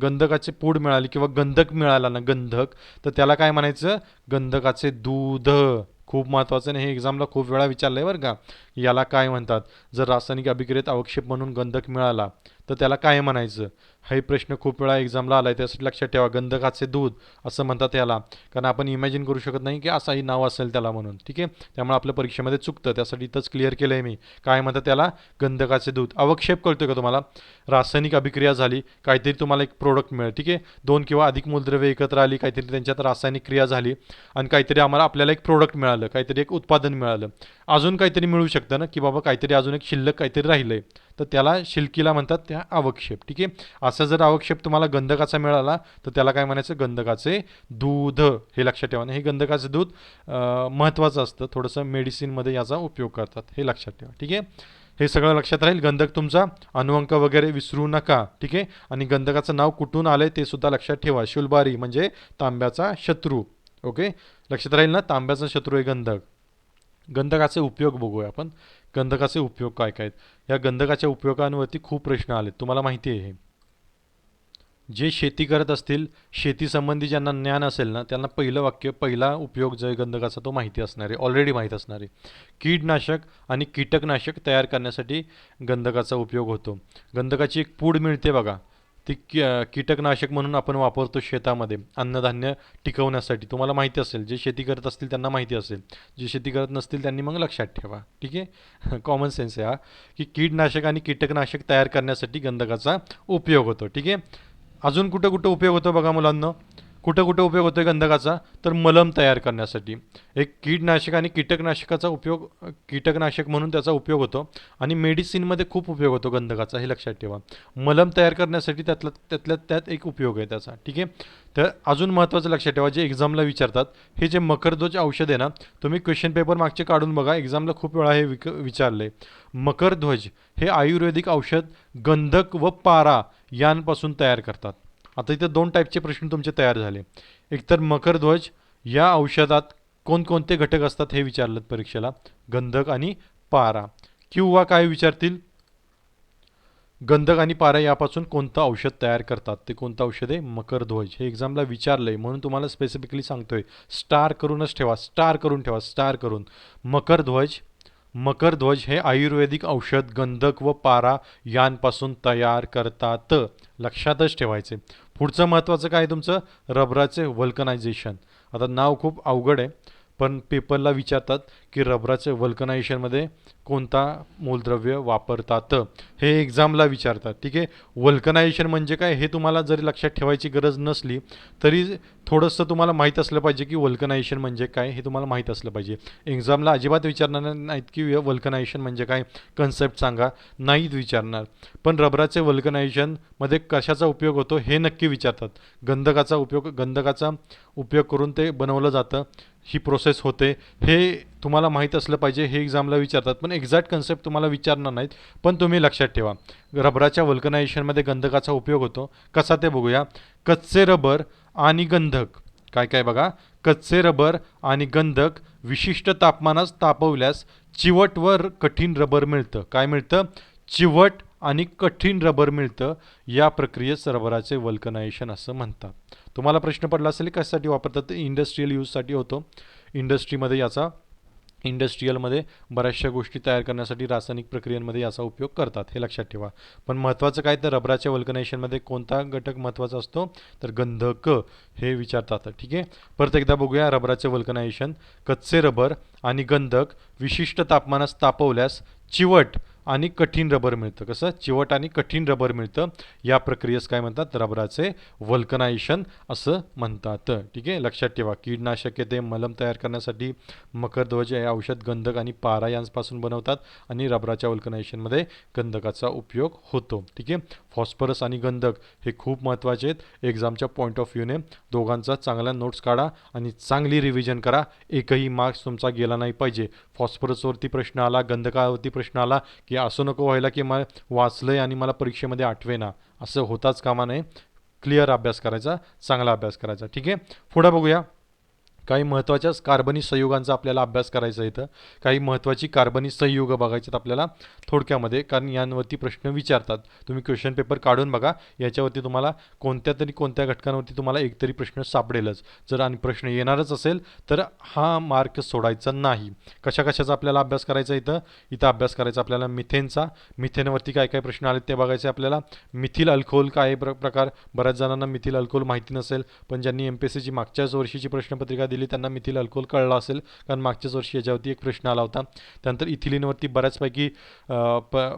गंधकाचे पूड मिळाली किंवा गंधक मिळाला ना, गंधक, तर त्याला काय म्हणायचं, गंधकाचे दूध. खूप महत्त्वाचं नाही, हे एक्झामला खूप वेळा विचारलं आहे बरं का, याला काय म्हणतात. जर रासायनिक अभिक्रियेत अवक्षेप म्हणून गंधक मिळाला तर त्याला काय म्हणायचं? हा प्रश्न खूप वेळा एक्झामला आला आहे, त्यासाठी लक्षात ठेवा. गंधकाचे दूध असं म्हणतात याला, कारण आपण इमॅजिन करू शकत नाही की असंही नाव असेल त्याला म्हणून. ठीक आहे, त्यामुळे आपल्या परीक्षेमध्ये चुकतं, त्यासाठी इथंच क्लिअर केलं आहे मी. काय म्हणतात त्याला? गंधकाचे दूध. अवक्षेप कळतोय का तुम्हाला? रासायनिक अभिक्रिया झाली, काहीतरी तुम्हाला एक प्रोडक्ट मिळेल. ठीक आहे, दोन किंवा अधिक मूलद्रव्ये एकत्र आली, काहीतरी त्यांच्यात रासायनिक क्रिया झाली आणि काहीतरी आपल्याला एक प्रोडक्ट मिळालं, काहीतरी एक उत्पादन मिळालं. अजून काहीतरी मिळू शकतं ना, की बाबा काहीतरी अजून एक शिल्लक काहीतरी राहिलंय, तर त्याला शिल्कीला म्हणतात त्या अवक्षेप. ठीक आहे, असा जर अवक्षेप तुम्हाला गंधकाचा मिळाला तर त्याला काय म्हणायचं? गंधकाचे दूध. हे लक्षात ठेवा. हे गंधकाचे दूध महत्त्वाचं असतं, थोडंसं मेडिसिनमध्ये याचा उपयोग करतात, हे लक्षात ठेवा. ठीक आहे, हे सगळं लक्षात राहील. गंधक तुमचा अनुअंक वगैरे विसरू नका. ठीक आहे, आणि गंधकाचं नाव कुठून आलंय ते सुद्धा लक्षात ठेवा. शुलबारी म्हणजे तांब्याचा शत्रू. ओके, लक्षात राहील ना, तांब्याचा शत्रू आहे गंधक. गंधकाचे उपयोग बघूया आपण. गंधकाचे उपयोग काय काय आहेत? या गंधकाच्या उपयोगांवरती खूप प्रश्न आलेत, तुम्हाला माहिती आहे हे. जे शेती करत असतील, शेतीसंबंधी ज्यांना ज्ञान असेल ना, त्यांना पहिलं वाक्य, पहिला उपयोग जो आहे गंधकाचा तो माहिती असणार आहे, ऑलरेडी माहीत असणार आहे. कीडनाशक आणि कीटकनाशक तयार करण्यासाठी गंधकाचा उपयोग होतो. गंधकाची एक पूड मिळते बघा, ती कीटकनाशक म्हणून आपण वापरतो शेतामध्ये अन्नधान्य टिकवण्यासाठी. तुम्हाला माहिती असेल, जे शेती करत असतील त्यांना माहिती असेल, जे शेती करत नसतील त्यांनी मग लक्षात ठेवा. ठीक आहे, कॉमन सेन्स आहे हा, की कीडनाशक आणि कीटकनाशक तयार करण्यासाठी गंधकाचा उपयोग होतो. ठीक आहे, अजून कुठं कुठं उपयोग होतो बघा मुलांना. कुठं कुठं उपयोग होतो गंधकाचा? तर मलम तयार करण्यासाठी. एक कीटनाशक आणि कीटकनाशकाचा उपयोग, कीटकनाशक म्हणून त्याचा उपयोग होतो, आणि मेडिसिनमध्ये खूप उपयोग होतो गंधकाचा, हे लक्षात ठेवा. मलम तयार करण्यासाठी त्यातल्या त्यात एक उपयोग आहे त्याचा. ठीक आहे, तर अजून महत्त्वाचं लक्षात ठेवा, जे एक्झामला विचारतात, हे जे मकरध्वज औषध आहे ना, तुम्ही क्वेश्चन पेपर मागचे काढून बघा, एक्झामला खूप वेळा हे विचारले. मकरध्वज हे आयुर्वेदिक औषध गंधक व पारा यांपासून तयार करतात. आता इथे दोन टाईपचे प्रश्न तुमचे तयार झाले. एकतर मकरध्वज या औषधात कोणकोणते घटक असतात हे विचारलं परीक्षेला, गंधक आणि पारा. किंवा काय विचारतील, गंधक आणि पारा यापासून कोणतं औषध तयार करतात, ते कोणतं औषध आहे? मकरध्वज. हे एक्झामला विचारलंय म्हणून तुम्हाला स्पेसिफिकली सांगतोय. स्टार करूनच ठेवा, स्टार करून ठेवा, स्टार करून. मकरध्वज, मकरध्वज हे आयुर्वेदिक औषध गंधक व पारा यांपासून तयार करतात, लक्षातच ठेवायचे. पुढचं महत्त्वाचं काय तुमचं? रबराचे व्हल्कनायझेशन. आता नाव खूप अवघड आहे, पण पेपरला विचारतात की रबराचे व्हल्कनायझेशनमध्ये कोणता मूलद्रव्य वापरतात, हे एक्झामला विचारतात. ठीक आहे, व्हल्कनायझेशन म्हणजे काय हे तुम्हाला जरी लक्षात ठेवायची गरज नसली तरी थोडंसं तुम्हाला माहीत असलं पाहिजे की व्हल्कनायझेशन म्हणजे काय, हे तुम्हाला माहीत असलं पाहिजे. एक्झामला अजिबात विचारणार नाहीत की व्हल्कनायझेशन म्हणजे काय, कन्सेप्ट सांगा, नाहीत विचारणार. पण रबराचे व्हल्कनायझेशनमध्ये कशाचा उपयोग होतो हे नक्की विचारतात. गंधकाचा उपयोग करून ते बनवलं जातं, ही प्रोसेस होते, हे तुम्हाला माहीत असलं पाहिजे. हे एक्झामला विचारतात, पण एक्झॅक्ट कन्सेप्ट तुम्हाला विचारणार नाहीत, पण तुम्ही लक्षात ठेवा. रबराच्या व्हल्कनायझेशनमध्ये गंधकाचा उपयोग होतो. कसा ते बघूया. कच्चे रबर आणि गंधक, काय काय बघा, कच्चे रबर आणि गंधक विशिष्ट तापमानात तापवल्यास चिवट व कठीण रबर मिळतं. काय मिळतं? चिवट आणि कठीण रबर मिळतं. या प्रक्रियेस रबराचे व्हल्कनायझेशन असं म्हणतात. तुम्हाला प्रश्न पडला असेल कशासाठी वापरतात, तर इंडस्ट्रियल यूजसाठी होतो. इंडस्ट्रीमध्ये याचा, इंडस्ट्रियलमध्ये बऱ्याचशा गोष्टी तयार करण्यासाठी रासायनिक प्रक्रियांमध्ये याचा उपयोग करतात, हे लक्षात ठेवा. पण महत्त्वाचं काय, तर रबराच्या व्हल्कनायझेशनमध्ये कोणता घटक महत्त्वाचा असतो, तर गंधक, हे विचारतात. ठीक आहे, परत एकदा बघूया. रबराचे व्हल्कनायझेशन, कच्चे रबर आणि गंधक विशिष्ट तापमानात तापवल्यास चिवट आणि कठीण रबर मिळतं. कसं? चिवट आणि कठीण रबर मिळतं. या प्रक्रियेस काय म्हणतात? रबराचे व्हल्कनायझेशन असं म्हणतात. ठीक आहे, लक्षात ठेवा. कीडनाशके ते मलम तयार करण्यासाठी, मकरध्वज हे औषध गंधक आणि पारा यांपासून बनवतात, आणि रबराच्या व्हल्कनायझेशनमध्ये गंधकाचा उपयोग होतो. ठीक आहे, फॉस्फरस आणि गंधक हे खूप महत्त्वाचे आहेत. एक्झामच्या पॉईंट ऑफ व्ह्यूने दोघांचा चांगल्या नोट्स काढा आणि चांगली रिव्हिजन करा. एकही मार्क्स तुमचा गेला नाही पाहिजे. फॉस्फरसवरती प्रश्न आला, गंधकावरती प्रश्न आला की असं नको व्हायला की मला वाचलंय आणि मला परीक्षेमध्ये आठवेना, असं होताच कामा नये. क्लिअर अभ्यास करायचा, चांगला अभ्यास करायचा. ठीक आहे, पुढे बघूया. काही महत्त्वाच्या कार्बनी संयुगांचा आपल्याला अभ्यास करायचा आहे इथं. काही महत्त्वाची कार्बनी संयुग बघायची आपल्याला थोडक्यामध्ये, कारण यांवरती प्रश्न विचारतात. तुम्ही क्वेश्चन पेपर काढून बघा, याच्यावरती तुम्हाला कोणत्या घटकांवरती तुम्हाला एकतरी प्रश्न सापडेलच. जर आणि प्रश्न येणारच असेल तर हा मार्क सोडायचा नाही. कशाचा आपल्याला अभ्यास करायचा इथं अभ्यास करायचा आपल्याला मिथेनचा. मिथेनवरती काय काय प्रश्न आले ते बघायचे आपल्याला. मिथिल अल्कोहोल काय प्रकार, बऱ्याच जणांना मिथिल अल्कोहोल माहिती नसेल, पण ज्यांनी MPSCची मागच्याच वर्षीची प्रश्नपत्रिका दिली त्यांना मिथिल अल्कोहोल कळला असेल, कारण मागच्याच वर्षी याच्यावरती एक प्रश्न आला होता. त्यानंतर इथिलीनवरती बऱ्याचपैकी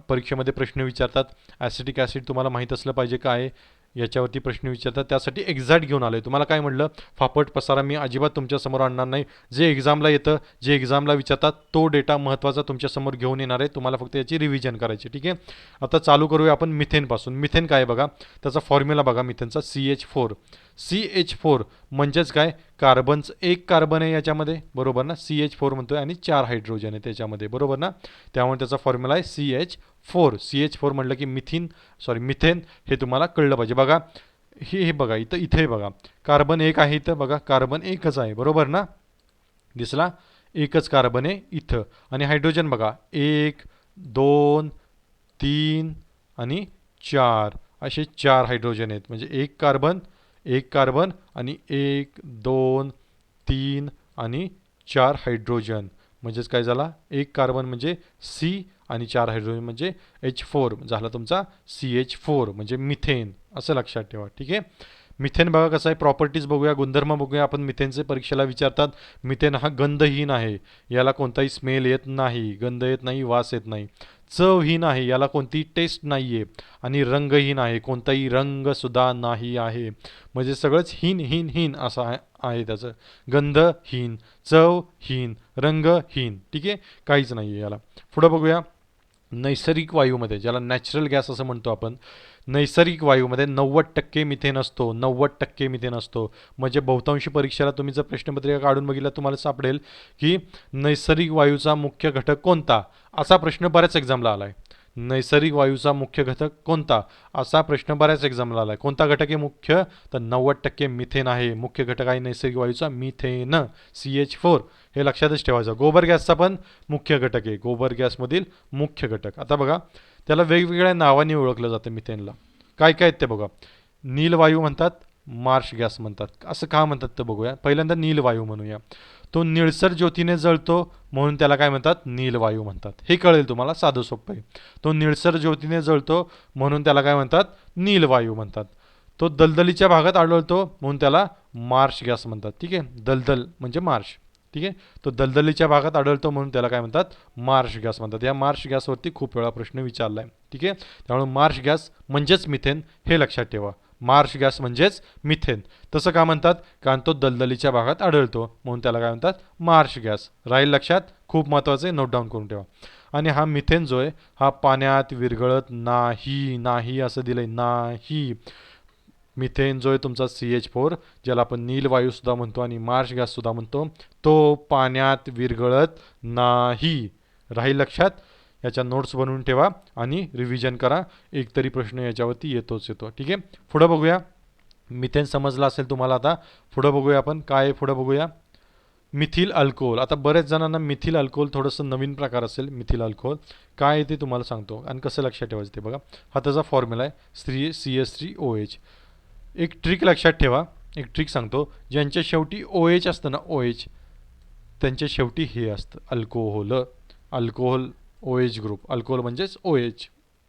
परीक्षेमध्ये प्रश्न विचारतात. ॲसिटिक ॲसिड तुम्हाला माहीत असलं पाहिजे काय, याच्यावरती प्रश्न विचारतात. त्यासाठी एक्झॅक्ट घेऊन आलोय. तुम्हाला काय म्हटलं, फापट पसारा मी अजिबात तुमच्यासमोर आणणार नाही. जे एक्झामला येतं, जे एक्झामला विचारतात तो डेटा महत्त्वाचा तुमच्यासमोर घेऊन येणार आहे. तुम्हाला फक्त याची रिव्हिजन करायची. ठीक आहे, आता चालू करूया आपण मिथेनपासून. मिथेन काय बघा, त्याचा फॉर्म्युला बघा मिथेनचा CH4. CH4 म्हणजेच काय, कार्बनचं एक कार्बन आहे याच्यामध्ये, बरोबर ना, CH4 म्हणतोय, आणि 4 हायड्रोजन आहे त्याच्यामध्ये, बरोबर ना. त्यामुळे त्याचा फॉर्म्युला आहे CH4. CH4 म्हटलं की मिथेन हे तुम्हाला कळलं पाहिजे. बघा हे बघा इथे बघा, कार्बन एक आहे इथं, बघा कार्बन एकच आहे, बरोबर ना, दिसला, एकच कार्बन आहे इथं. आणि हायड्रोजन बघा 1 2 3 आणि 4 असे 4 हायड्रोजन आहेत. म्हणजे एक कार्बन आणि 1 2 3 आणि 4 हायड्रोजन. म्हणजेच काय झाला, एक कार्बन म्हणजे C आणि 4 हायड्रोजन म्हणजे H4 झाला तुमचा CH4 म्हणजे मिथेन, असं लक्षात ठेवा. ठीक आहे, मिथेन बघा कसं आहे, प्रॉपर्टीज बघूया, गुणधर्म बघूया आपण. मिथेनचे परीक्षेला विचारतात. मिथेन हा गंधहीन आहे, याला कोणताही स्मेल येत नाही, गंध येत नाही, वास येत नाही. चवहीन आहे, याला कोणती टेस्ट नाही आहे. आणि रंगहीन आहे, कोणताही रंगसुद्धा नाही आहे. म्हणजे सगळंच हीन असं आहे त्याचं. गंधहीन, चवहीन, रंगहीन. ठीक आहे, काहीच नाही आहे याला. पुढं बघूया, नैसर्गिक वायूमध्ये, ज्याला नॅचरल गॅस असं म्हणतो आपण, नैसर्गिक वायूमध्ये 90% मिथेन असतो. 90% मिथेन असतो. म्हणजे बहुतांशी परीक्षेला तुम्ही जर प्रश्नपत्रिका काढून बघितलं तुम्हाला सापडेल की नैसर्गिक वायूचा मुख्य घटक कोणता, असा प्रश्न बऱ्याच एक्झामला आला आहे. नैसर्गिक वायूचा मुख्य घटक कोणता, असा प्रश्न बऱ्याच एक्झामला आला आहे. कोणता घटक आहे मुख्य, तर 90% मिथेन आहे. मुख्य घटक आहे नैसर्गिक वायूचा मिथेन, CH4. हे लक्षातच ठेवायचं. गोबर गॅसचा पण मुख्य घटक आहे, गोबर गॅसमधील मुख्य घटक. आता बघा, त्याला वेगवेगळ्या नावाने ओळखलं जातं मिथेनला. काय काय आहेत ते बघा. नीलवायू म्हणतात, मार्श गॅस म्हणतात. असं का म्हणतात ते बघूया. पहिल्यांदा नीलवायू म्हणूया. तो निळसर ज्योतीने जळतो म्हणून त्याला काय म्हणतात, नीलवायू म्हणतात. हे कळेल तुम्हाला, साधं सोपं आहे. तो निळसर ज्योतीने जळतो म्हणून त्याला काय म्हणतात, नीलवायू म्हणतात. तो दलदलीच्या भागात आढळतो म्हणून त्याला मार्श गॅस म्हणतात. ठीक आहे, दलदल म्हणजे मार्श. ठीक आहे, तो दलदलीच्या भागात आढळतो म्हणून त्याला काय म्हणतात, मार्श गॅस म्हणतात. या मार्श गॅसवरती खूप वेळा प्रश्न विचारला आहे. ठीक आहे, त्यामुळे मार्श गॅस म्हणजेच मिथेन, हे लक्षात ठेवा. मार्श गॅस म्हणजेच मिथेन. तसं का म्हणतात, कारण तो दलदलीच्या भागात आढळतो म्हणून त्याला काय म्हणतात, मार्श गॅस. राहील लक्षात, खूप महत्त्वाचं आहे, नोट डाऊन करून ठेवा. आणि हा मिथेन जो आहे हा पाण्यात विरघळत नाही असं दिलंय, नाही. मिथेन जो आहे तुमचा CH4, ज्याला आपण नीलवायूसुद्धा म्हणतो आणि मार्श गॅससुद्धा म्हणतो, तो पाण्यात विरघळत नाही. राहील लक्षात, याच्या नोट्स बनवून ठेवा आणि रिव्हिजन करा. एकतरी प्रश्न याच्यावरती येतो. ठीक आहे, पुढं बघूया. मिथेन समजला असेल तुम्हाला. आता पुढं बघूया आपण, काय आहे पुढं बघूया. Methyl alcohol. आता बऱ्याच जणांना मिथिल अल्कोहोल थोडंसं नवीन प्रकार असेल. मिथिल अल्कोहोल काय आहे ते तुम्हाला सांगतो आणि कसं लक्षात ठेवायचं ते बघा. हा त्याचा फॉर्म्युला आहे, CH3OH. एक ट्रिक लक्षात ठेवा, एक ट्रिक सांगतो. ज्यांच्या शेवटी OH असतं ना, OH, त्यांच्या शेवटी हे असतं alcohol. Alcohol OH group, alcohol म्हणजेच OH.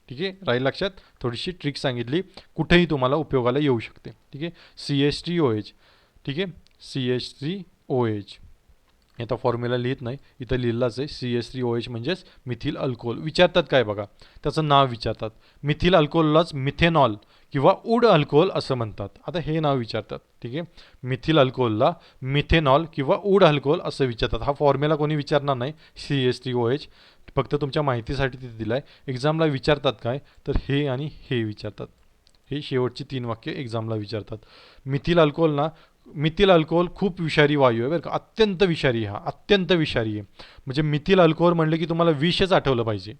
ठीक आहे, राहील लक्षात. थोडीशी ट्रिक सांगितली, कुठेही तुम्हाला उपयोगाला येऊ शकते. ठीक आहे, CH3OH. ठीक आहे, CH3OH. आता फॉर्म्युला लिहित नाही, इथं लिहिलाच आहे. CH3OH म्हणजेच मिथिल अल्कोहोल. विचारतात काय बघा, त्याचं नाव विचारतात. मिथिल अल्कोहोललाच मिथेनॉल किंवा उड अल्कोहोल असं म्हणतात. आता हे नाव विचारतात. ठीक आहे, मिथिल अल्कोहोलला मिथेनॉल किंवा उड अल्कोहोल असं विचारतात. हा फॉर्म्युला कोणी विचारणार नाही, CH3OH. फक्त तुमच्या माहितीसाठी तिथे दिला आहे. एक्झामला विचारतात काय, तर हे आणि हे विचारतात. हे शेवटची 3 वाक्य एक्झामला विचारतात. मिथिल अल्कोहोल खूप विषारी वायू आहे बरं का, अत्यंत विषारी. हा अत्यंत विषारी आहे. म्हणजे मिथिल अल्कोहोल म्हणलं की तुम्हाला विषच आठवलं पाहिजे.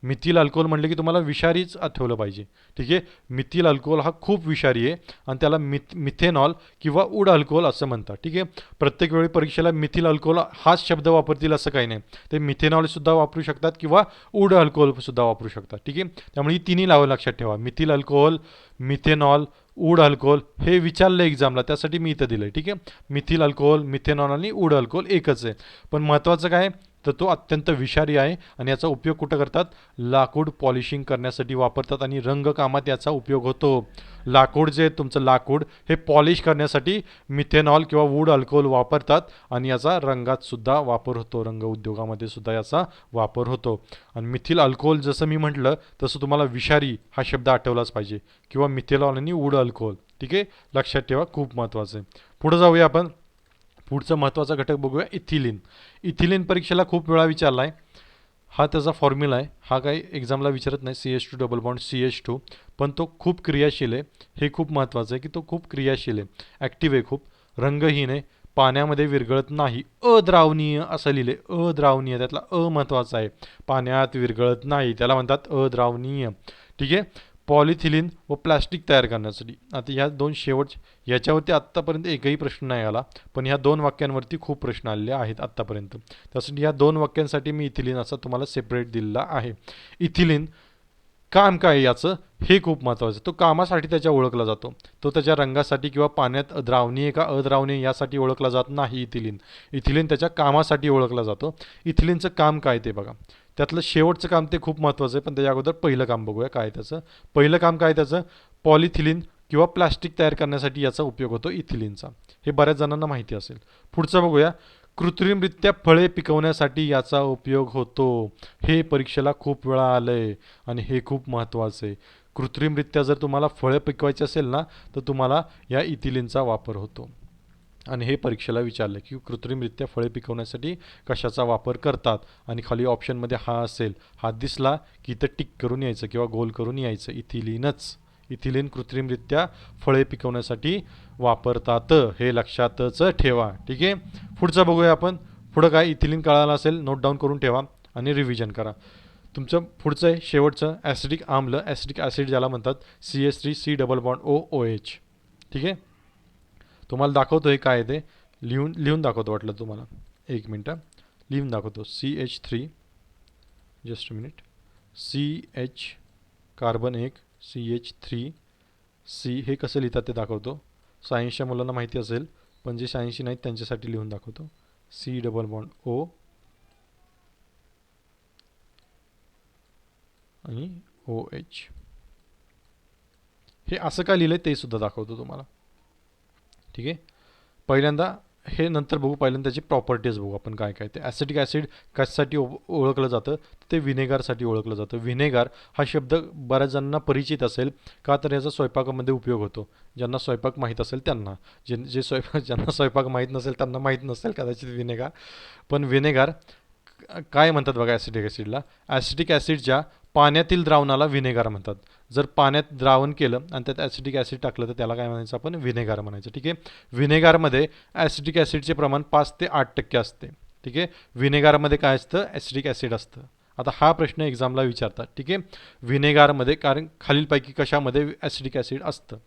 मिथिल अल्कोहोल म्हटलं की तुम्हाला विषारीच आठवलं पाहिजे. ठीक आहे, मिथिल अल्कोहोल हा खूप विषारी आहे आणि त्याला मिथेनॉल किंवा उड अल्कोहोल असं म्हणतात. ठीक आहे, प्रत्येक वेळी परीक्षेला मिथिल अल्कोहोल हाच शब्द वापरतील असं काही नाही. ते मिथेनॉलसुद्धा वापरू शकतात किंवा उड अल्कोहोलसुद्धा वापरू शकतात. ठीक आहे, त्यामुळे ही तिन्ही नावं लक्षात ठेवा. मिथिल अल्कोहोल, मिथेनॉल, उड अल्कोहोल हे विचारलं एक्झामला, त्यासाठी मी इथं दिलं आहे. ठीक आहे, मिथिल अल्कोहोल, मिथेनॉल आणि उड अल्कोहोल एकच आहे. पण महत्त्वाचं काय तर तो अत्यंत विषारी आहे आणि याचा उपयोग कुठं करतात, लाकूड पॉलिशिंग करण्यासाठी वापरतात आणि रंगकामात याचा उपयोग होतो. लाकूड जे तुमचं लाकूड हे पॉलिश करण्यासाठी मिथेनॉल किंवा वूड अल्कोहोल वापरतात आणि याचा रंगात सुद्धा वापर होतो, रंग उद्योगामध्ये सुद्धा याचा वापर होतो. आणि मिथिल अल्कोहोल जसं मी म्हटलं तसं तुम्हाला विषारी हा शब्द आठवलाच पाहिजे किंवा मिथेनॉल आणि वूड अल्कोहोल. ठीक आहे, लक्षात ठेवा, खूप महत्त्वाचं आहे. पुढे जाऊया आपण. पुढचा महत्त्वाचा घटक बघूया, इथिलीन. इथिलीन परीक्षेला खूप वेळा विचारला आहे. हा त्याचा फॉर्म्युला आहे. हा काही एक्झामला विचारत नाही, CH2 डबल बॉन्ड CH2, पण तो खूप क्रियाशील आहे. हे खूप महत्त्वाचं आहे की तो खूप क्रियाशील आहे, ॲक्टिव्ह आहे खूप, रंगहीन आहे, पाण्यामध्ये विरघळत नाही, अद्रावणीय असं लिहिले, अद्रावणीय, त्यातला महत्त्वाचा आहे. पाण्यात विरघळत नाही त्याला म्हणतात अद्रावणीय. ठीक आहे, पॉलिथिलीन व प्लास्टिक तयार करण्यासाठी. आता ह्या दोन याच्यावरती आत्तापर्यंत एकही प्रश्न नाही आला, पण ह्या दोन वाक्यांवरती खूप प्रश्न आलेले आहेत आत्तापर्यंत. त्यासाठी ह्या दोन वाक्यांसाठी मी इथिलीन असा तुम्हाला सेपरेट दिलेला आहे. इथिलीन काम काय याचं हे खूप महत्त्वाचं. तो कामासाठी त्याच्या ओळखला जातो. तो त्याच्या रंगासाठी किंवा पाण्यात द्रावणीय का अद्रावणीय यासाठी ओळखला जात नाही. इथिलीन इथिलीन त्याच्या कामासाठी ओळखला जातो. इथिलीनचं काम काय ते बघा. त्यातलं शेवटचं काम ते खूप महत्त्वाचं आहे, पण त्याच्या अगोदर पहिलं काम बघूया काय त्याचं. पहिलं काम काय त्याचं, पॉलिथिलीन किंवा प्लास्टिक तयार करण्यासाठी याचा उपयोग होतो इथिलीनचा. हे बऱ्याच जणांना माहिती असेल. पुढचं बघूया, कृत्रिमरित्या फळे पिकवण्यासाठी याचा उपयोग होतो. हे परीक्षेला खूप वेळा आलं आहे आणि हे खूप महत्त्वाचं आहे. कृत्रिमरित्या जर तुम्हाला फळं पिकवायची असेल ना तर तुम्हाला या इथिलीनचा वापर होतो. आणि हे परीक्षेला विचारलं की कृत्रिमरित्या फळे पिकवण्यासाठी कशाचा वापर करतात, आणि खाली ऑप्शनमध्ये हा असेल, हा दिसला की इथं टिक करून यायचं किंवा गोल करून यायचं, इथिलीनच. इथिलीन कृत्रिमरित्या फळे पिकवण्यासाठी वापरतात, हे लक्षातच ठेवा. ठीक आहे, पुढचं बघूया आपण. पुढं काय, इथिलीन कळालं असेल, नोट डाऊन करून ठेवा आणि रिव्हिजन करा. तुमचं पुढचं आहे शेवटचं, ॲसिडिक आम्ल, ॲसिडिक ॲसिड ज्याला म्हणतात, CH3C डबल बॉन्ड OOH. ठीक आहे, तुम्हाला दाखवतो हे काय ते, लिहून दाखवतो वाटलं तुम्हाला. एक मिनटं लिहून दाखवतो. CH3, just minute, CH carbon 1, CH3C हे कसं लिहितात ते दाखवतो. सायन्सच्या मुलांना माहिती असेल, पण जे सायन्सची नाहीत त्यांच्यासाठी लिहून दाखवतो. C डबल बॉन्ड O आणि OH. हे असं काय लिहिलं ते सुद्धा दाखवतो तुम्हाला. ठीक आहे, पहिल्यांदा हे नंतर बघू, पहिल्यांदा त्याची प्रॉपर्टीज बघू आपण काय काय ते. ॲसिटिक ॲसिड कशासाठी ओळखलं जातं, ते व्हिनेगारसाठी ओळखलं जातं. व्हिनेगार हा शब्द बऱ्याच जणांना परिचित असेल, का तर याचा स्वयंपाकामध्ये उपयोग होतो. ज्यांना स्वयंपाक माहीत असेल त्यांना, ज्यांना स्वयंपाक माहीत नसेल त्यांना माहीत नसेल कदाचित व्हिनेगार. पण व्हिनेगार काय म्हणतात बघा ॲसिटिक ॲसिडला, ॲसिटिक ॲसिडच्या पाण्यातील द्रावणाला व्हिनेगार म्हणतात. जर पाण्यात द्रावण केलं आणि त्यात ॲसिटिक ॲसिड टाकलं तर त्याला काय म्हणायचं आपण, व्हिनेगार म्हणायचं. ठीक आहे, व्हिनेगारमध्ये ॲसिटिक ॲसिडचे प्रमाण 5 ते 8% असते. ठीक आहे, व्हिनेगारमध्ये काय असतं, ॲसिटिक ॲसिड असतं. आता हा प्रश्न एक्झामला विचारतात. ठीक आहे, व्हिनेगारमध्ये, कारण खालीलपैकी कशामध्ये ॲसिटिक ॲसिड असतं,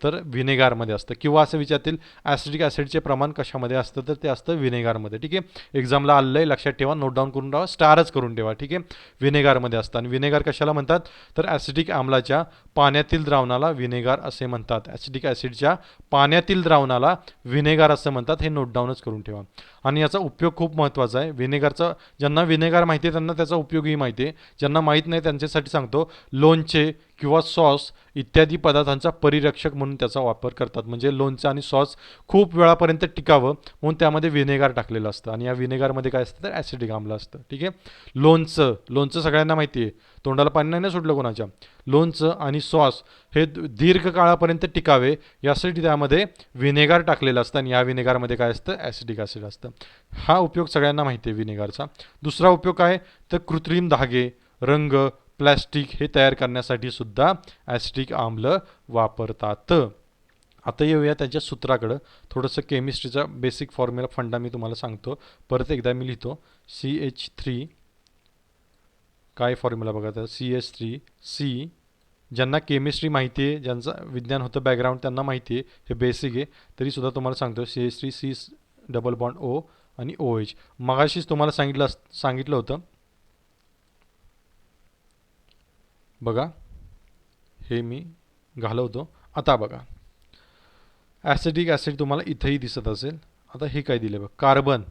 तर व्हिनेगारमध्ये असतं. किंवा असं विचारतील ॲसिटिक ॲसिडचे प्रमाण कशामध्ये असतं, तर ते असतं व्हिनेगारमध्ये. ठीक आहे, एक्झामला आलं आहे, लक्षात ठेवा, नोट डाऊन करून ठेवा, स्टारच करून ठेवा. ठीक आहे, व्हिनेगारमध्ये असतं. आणि व्हिनेगार कशाला म्हणतात, तर ॲसिटिक आम्लाच्या पाण्यातील द्रावणाला व्हिनेगार असे म्हणतात. ॲसिटिक ॲसिडच्या पाण्यातील द्रावणाला व्हिनेगार असं म्हणतात, हे नोट डाऊनच करून ठेवा. आणि याचा उपयोग खूप महत्त्वाचा आहे. व्हिनेगारचा, ज्यांना व्हिनेगार माहिती आहे त्यांना त्याचा उपयोगही माहिती आहे, ज्यांना माहीत नाही त्यांच्यासाठी सांगतो. लोणचे किंवा सॉस इत्यादी पदार्थांचा परिरक्षक म्हणून त्याचा वापर करतात. म्हणजे लोणचं आणि सॉस खूप वेळापर्यंत टिकावं म्हणून त्यामध्ये व्हिनेगार टाकलेलं असतं, आणि या व्हिनेगारमध्ये काय असतं, तर ॲसिडिक आम्ल असतं. ठीक आहे, लोणचं सगळ्यांना माहिती आहे, तोंडाला पाणी नाही ना सुटलं कोणाच्या. लोणचं आणि सॉस हे दीर्घ काळापर्यंत टिकावे यासाठी त्यामध्ये व्हिनेगार टाकलेलं असतं, आणि या व्हिनेगारमध्ये काय असतं, ॲसिडिक ॲसिड असतं. हा उपयोग सगळ्यांना माहिती आहे व्हिनेगारचा. दुसरा उपयोग काय, तर कृत्रिम धागे, रंग, प्लॅस्टिक हे तयार करण्यासाठी सुद्धा ॲसिटिक आम्ल वापरतात. आता येऊया त्याच्या सूत्राकडं. थोडंसं केमिस्ट्रीचा बेसिक फॉर्म्युला फंडा मी तुम्हाला सांगतो. परत एकदा मी लिहितो, CH3 काय फॉर्म्युला बघा तर CH3C. ज्यांना केमिस्ट्री माहिती आहे, ज्यांचं विज्ञान होतं बॅकग्राऊंड त्यांना माहिती आहे, हे बेसिक आहे. तरीसुद्धा तुम्हाला सांगतो CH3C डबल बॉन्ड O आणि OH. मगाशीच तुम्हाला सांगितलं होतं बघा, हे मी घालवतो. आता बघा ॲसिडिक ॲसिड तुम्हाला इथंही दिसत असेल. आता हे काय दिले बघ, कार्बन.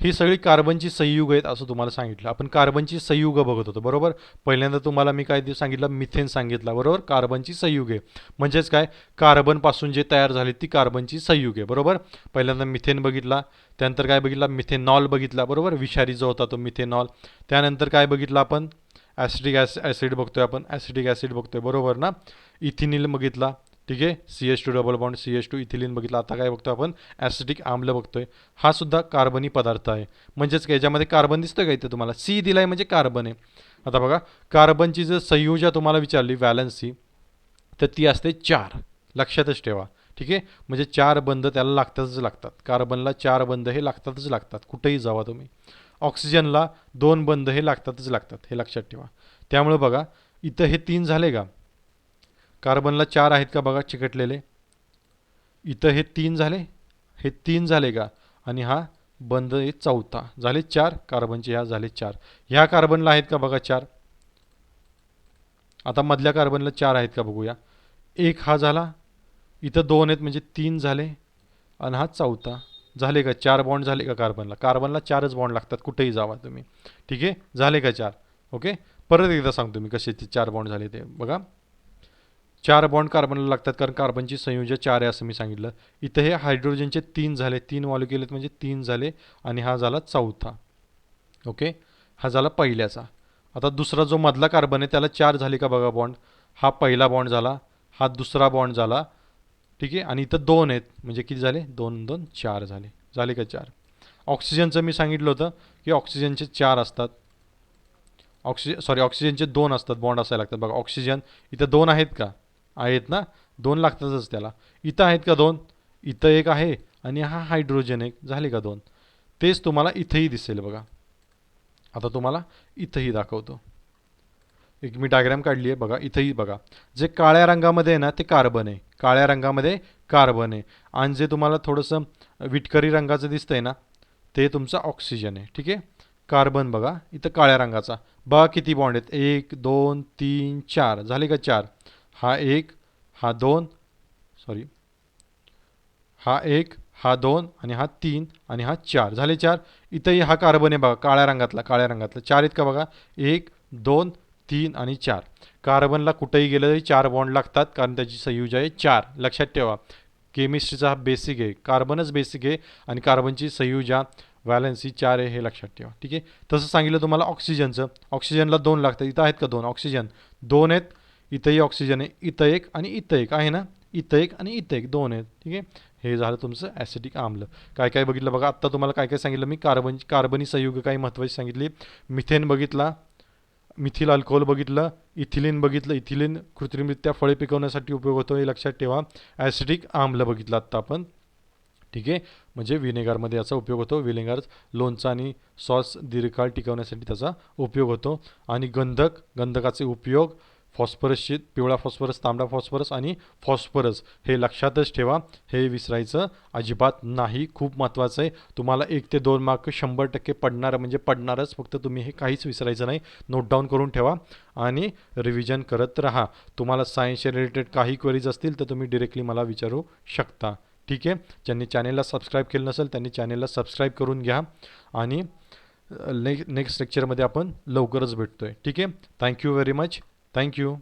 ही सगळी कार्बनची संयुग आहेत असं तुम्हाला सांगितलं. आपण कार्बनची संयुग बघत होतो बरोबर. पहिल्यांदा तुम्हाला मी काय सांगितलं, मिथेन सांगितलं बरोबर. कार्बनची संयुग आहे म्हणजेच काय, कार्बनपासून जे तयार झाले ती कार्बनची संयुग आहे बरोबर. पहिल्यांदा मिथेन बघितला, त्यानंतर काय बघितला, मिथेनॉल बघितला बरोबर, विषारी जो होता तो मिथेनॉल. त्यानंतर काय बघितलं आपण, ॲसिडिक ॲसिड बघतोय आपण, ॲसिडिक ॲसिड बघतोय बरोबर ना. इथिनिल बघितला, ठीक आहे. CH2 double bond CH2 ethylene बघितला. आता काय बघतोय आपण, ॲसिडिक आम्ल बघतोय. हा सुद्धा कार्बनी पदार्थ आहे. म्हणजेच काय, याच्यामध्ये कार्बन दिसतोय का इथे तुम्हाला, C दिलाय म्हणजे कार्बन आहे. आता बघा, कार्बनची जर संयोजन तुम्हाला विचारली व्हॅलन्सी, तर ती असते 4. लक्षातच ठेवा, ठीक आहे. म्हणजे 4 बंध त्याला लागतात. कार्बनला 4 बंध हे लागतात कुठेही जावा तुम्ही. ऑक्सिजनला 2 बंध हे लागतात, हे लक्षात ठेवा. त्यामुळे बघा इथं हे 3 झाले का, कार्बनला 4 आहेत का बघा चिकटलेले. इथं हे 3 झाले का, आणि हा बंध हे 4था झाले 4. कार्बनचे ह्या झाले 4. ह्या कार्बनला आहेत का बघा 4. आता मधल्या कार्बनला 4 आहेत का बघूया. 1 हा झाला, इथं 2 आहेत म्हणजे 3 झाले, आणि हा 4था झाले का. 4 बॉन्ड झाले का कार्बनला 4च बॉन्ड लागतात कुठेही जावा तुम्ही, ठीक आहे. झाले का 4. ओके, परत एकदा सांगतो मी कसे ते 4 बॉन्ड झाले ते बघा. 4 बॉन्ड कार्बनला लागतात कारण कार्बनची संयोजन 4 आहे असं मी सांगितलं. इथं हे हायड्रोजनचे 3 झाले, 3 मॉलिक्युल आहेत म्हणजे 3 झाले, आणि हा झाला 4था. ओके, हा झाला पहिल्याचा. आता दुसरा जो मधला कार्बन आहे त्याला 4 झाले का बघा बॉन्ड. हा पहिला बॉन्ड झाला, हा दुसरा बॉन्ड झाला, ठीक आहे. आणि इथं 2 आहेत म्हणजे किती झाले, 2 2 4 झाले का 4. ऑक्सिजनचं मी सांगितलं होतं की ऑक्सिजनचे 4 असतात. ऑक्सिजनचे 2 असतात, बॉन्ड असायला लागतात बघा. ऑक्सिजन इथं 2 आहेत का, आहेत ना, 2 लागतातच त्याला. इथं आहेत का 2, इथं 1 आहे, आणि हा हायड्रोजन 1 झाले का 2. तेच तुम्हाला इथंही दिसेल बघा. आता तुम्हाला इथंही दाखवतो, एक मी डायग्राम काढली आहे बघा. इथंही बघा, जे काळ्या रंगामध्ये आहे ना ते कार्बन आहे, काळ्या रंगामध्ये कार्बन आहे. आणि जे तुम्हाला थोडंसं विटकरी रंगाचं दिसतंय ना ते तुमचं ऑक्सिजन आहे, ठीक आहे. कार्बन बघा इथं काळ्या रंगाचा, बघा किती बॉन्ड आहेत, 1 2 3 4 झाले का 4. हा 1, हा 2, सॉरी, हा 1, हा 2, आणि हा 3, आणि हा 4 झाले 4. इथंही हा कार्बन आहे बघा, काळ्या रंगातला 4 आहेत का बघा, 1 2 3 आणि 4. कार्बनला कुठेही गेलं तरी 4 बॉन्ड लागतात कारण त्याची संयुजा आहे 4. लक्षात ठेवा, केमिस्ट्रीचा हा बेसिक आहे, कार्बनच बेसिक आहे, आणि कार्बनची संयुजा व्हॅलन्सी 4 आहे हे लक्षात ठेवा, ठीक आहे. तसं सांगितलं तुम्हाला ऑक्सिजनचं, ऑक्सिजनला 2 लागतात. इथं आहेत का 2 ऑक्सिजन, 2 आहेत. इथंही ऑक्सिजन आहे, इथं 1 आणि इथं 1 आहे ना, इथं 1 आणि इथं 1, 2 आहेत, ठीक आहे. हे झालं तुमचं ॲसिडिक आम्ल. काय काय बघितलं बघा, आत्ता तुम्हाला काय काय सांगितलं मी, कार्बनी संयुग काही महत्त्वाची सांगितली. मिथेन बघितला, मिथिल अल्कोहोल बघितलं, इथिलीन बघितलं, इथिलीन कृत्रिमरित्या फळे पिकवण्यासाठी उपयोग होतो हे लक्षात ठेवा. ॲसिडिक आम्ल बघितलं आत्ता आपण, ठीक आहे. म्हणजे व्हिनेगारमध्ये याचा उपयोग होतो. व्हिनेगार लोणचं आणि सॉस दीर्घकाळ टिकवण्यासाठी त्याचा उपयोग होतो. आणि गंधकाचे उपयोग फॉस्फरसचे, पिवळा फॉस्फरस, तांबडा फॉस्फरस आणि फॉस्फरस हे लक्षातच ठेवा, हे विसरायचं अजिबात नाही. खूप महत्त्वाचं आहे. तुम्हाला 1 ते 2 मार्क 100% पडणार म्हणजे पडणारच. फक्त तुम्ही हे काहीच विसरायचं नाही, नोट डाऊन करून ठेवा आणि रिव्हिजन करत राहा. तुम्हाला सायन्सचे रिलेटेड काही क्वेरीज असतील तर तुम्ही डिरेक्टली मला विचारू शकता, ठीक आहे. ज्यांनी चॅनेलला सबस्क्राईब केलं नसेल त्यांनी चॅनेलला सबस्क्राईब करून घ्या. आणि नेक्स्ट लेक्चरमध्ये आपण लवकरच भेटतोय, ठीक आहे. Thank you very much, thank you.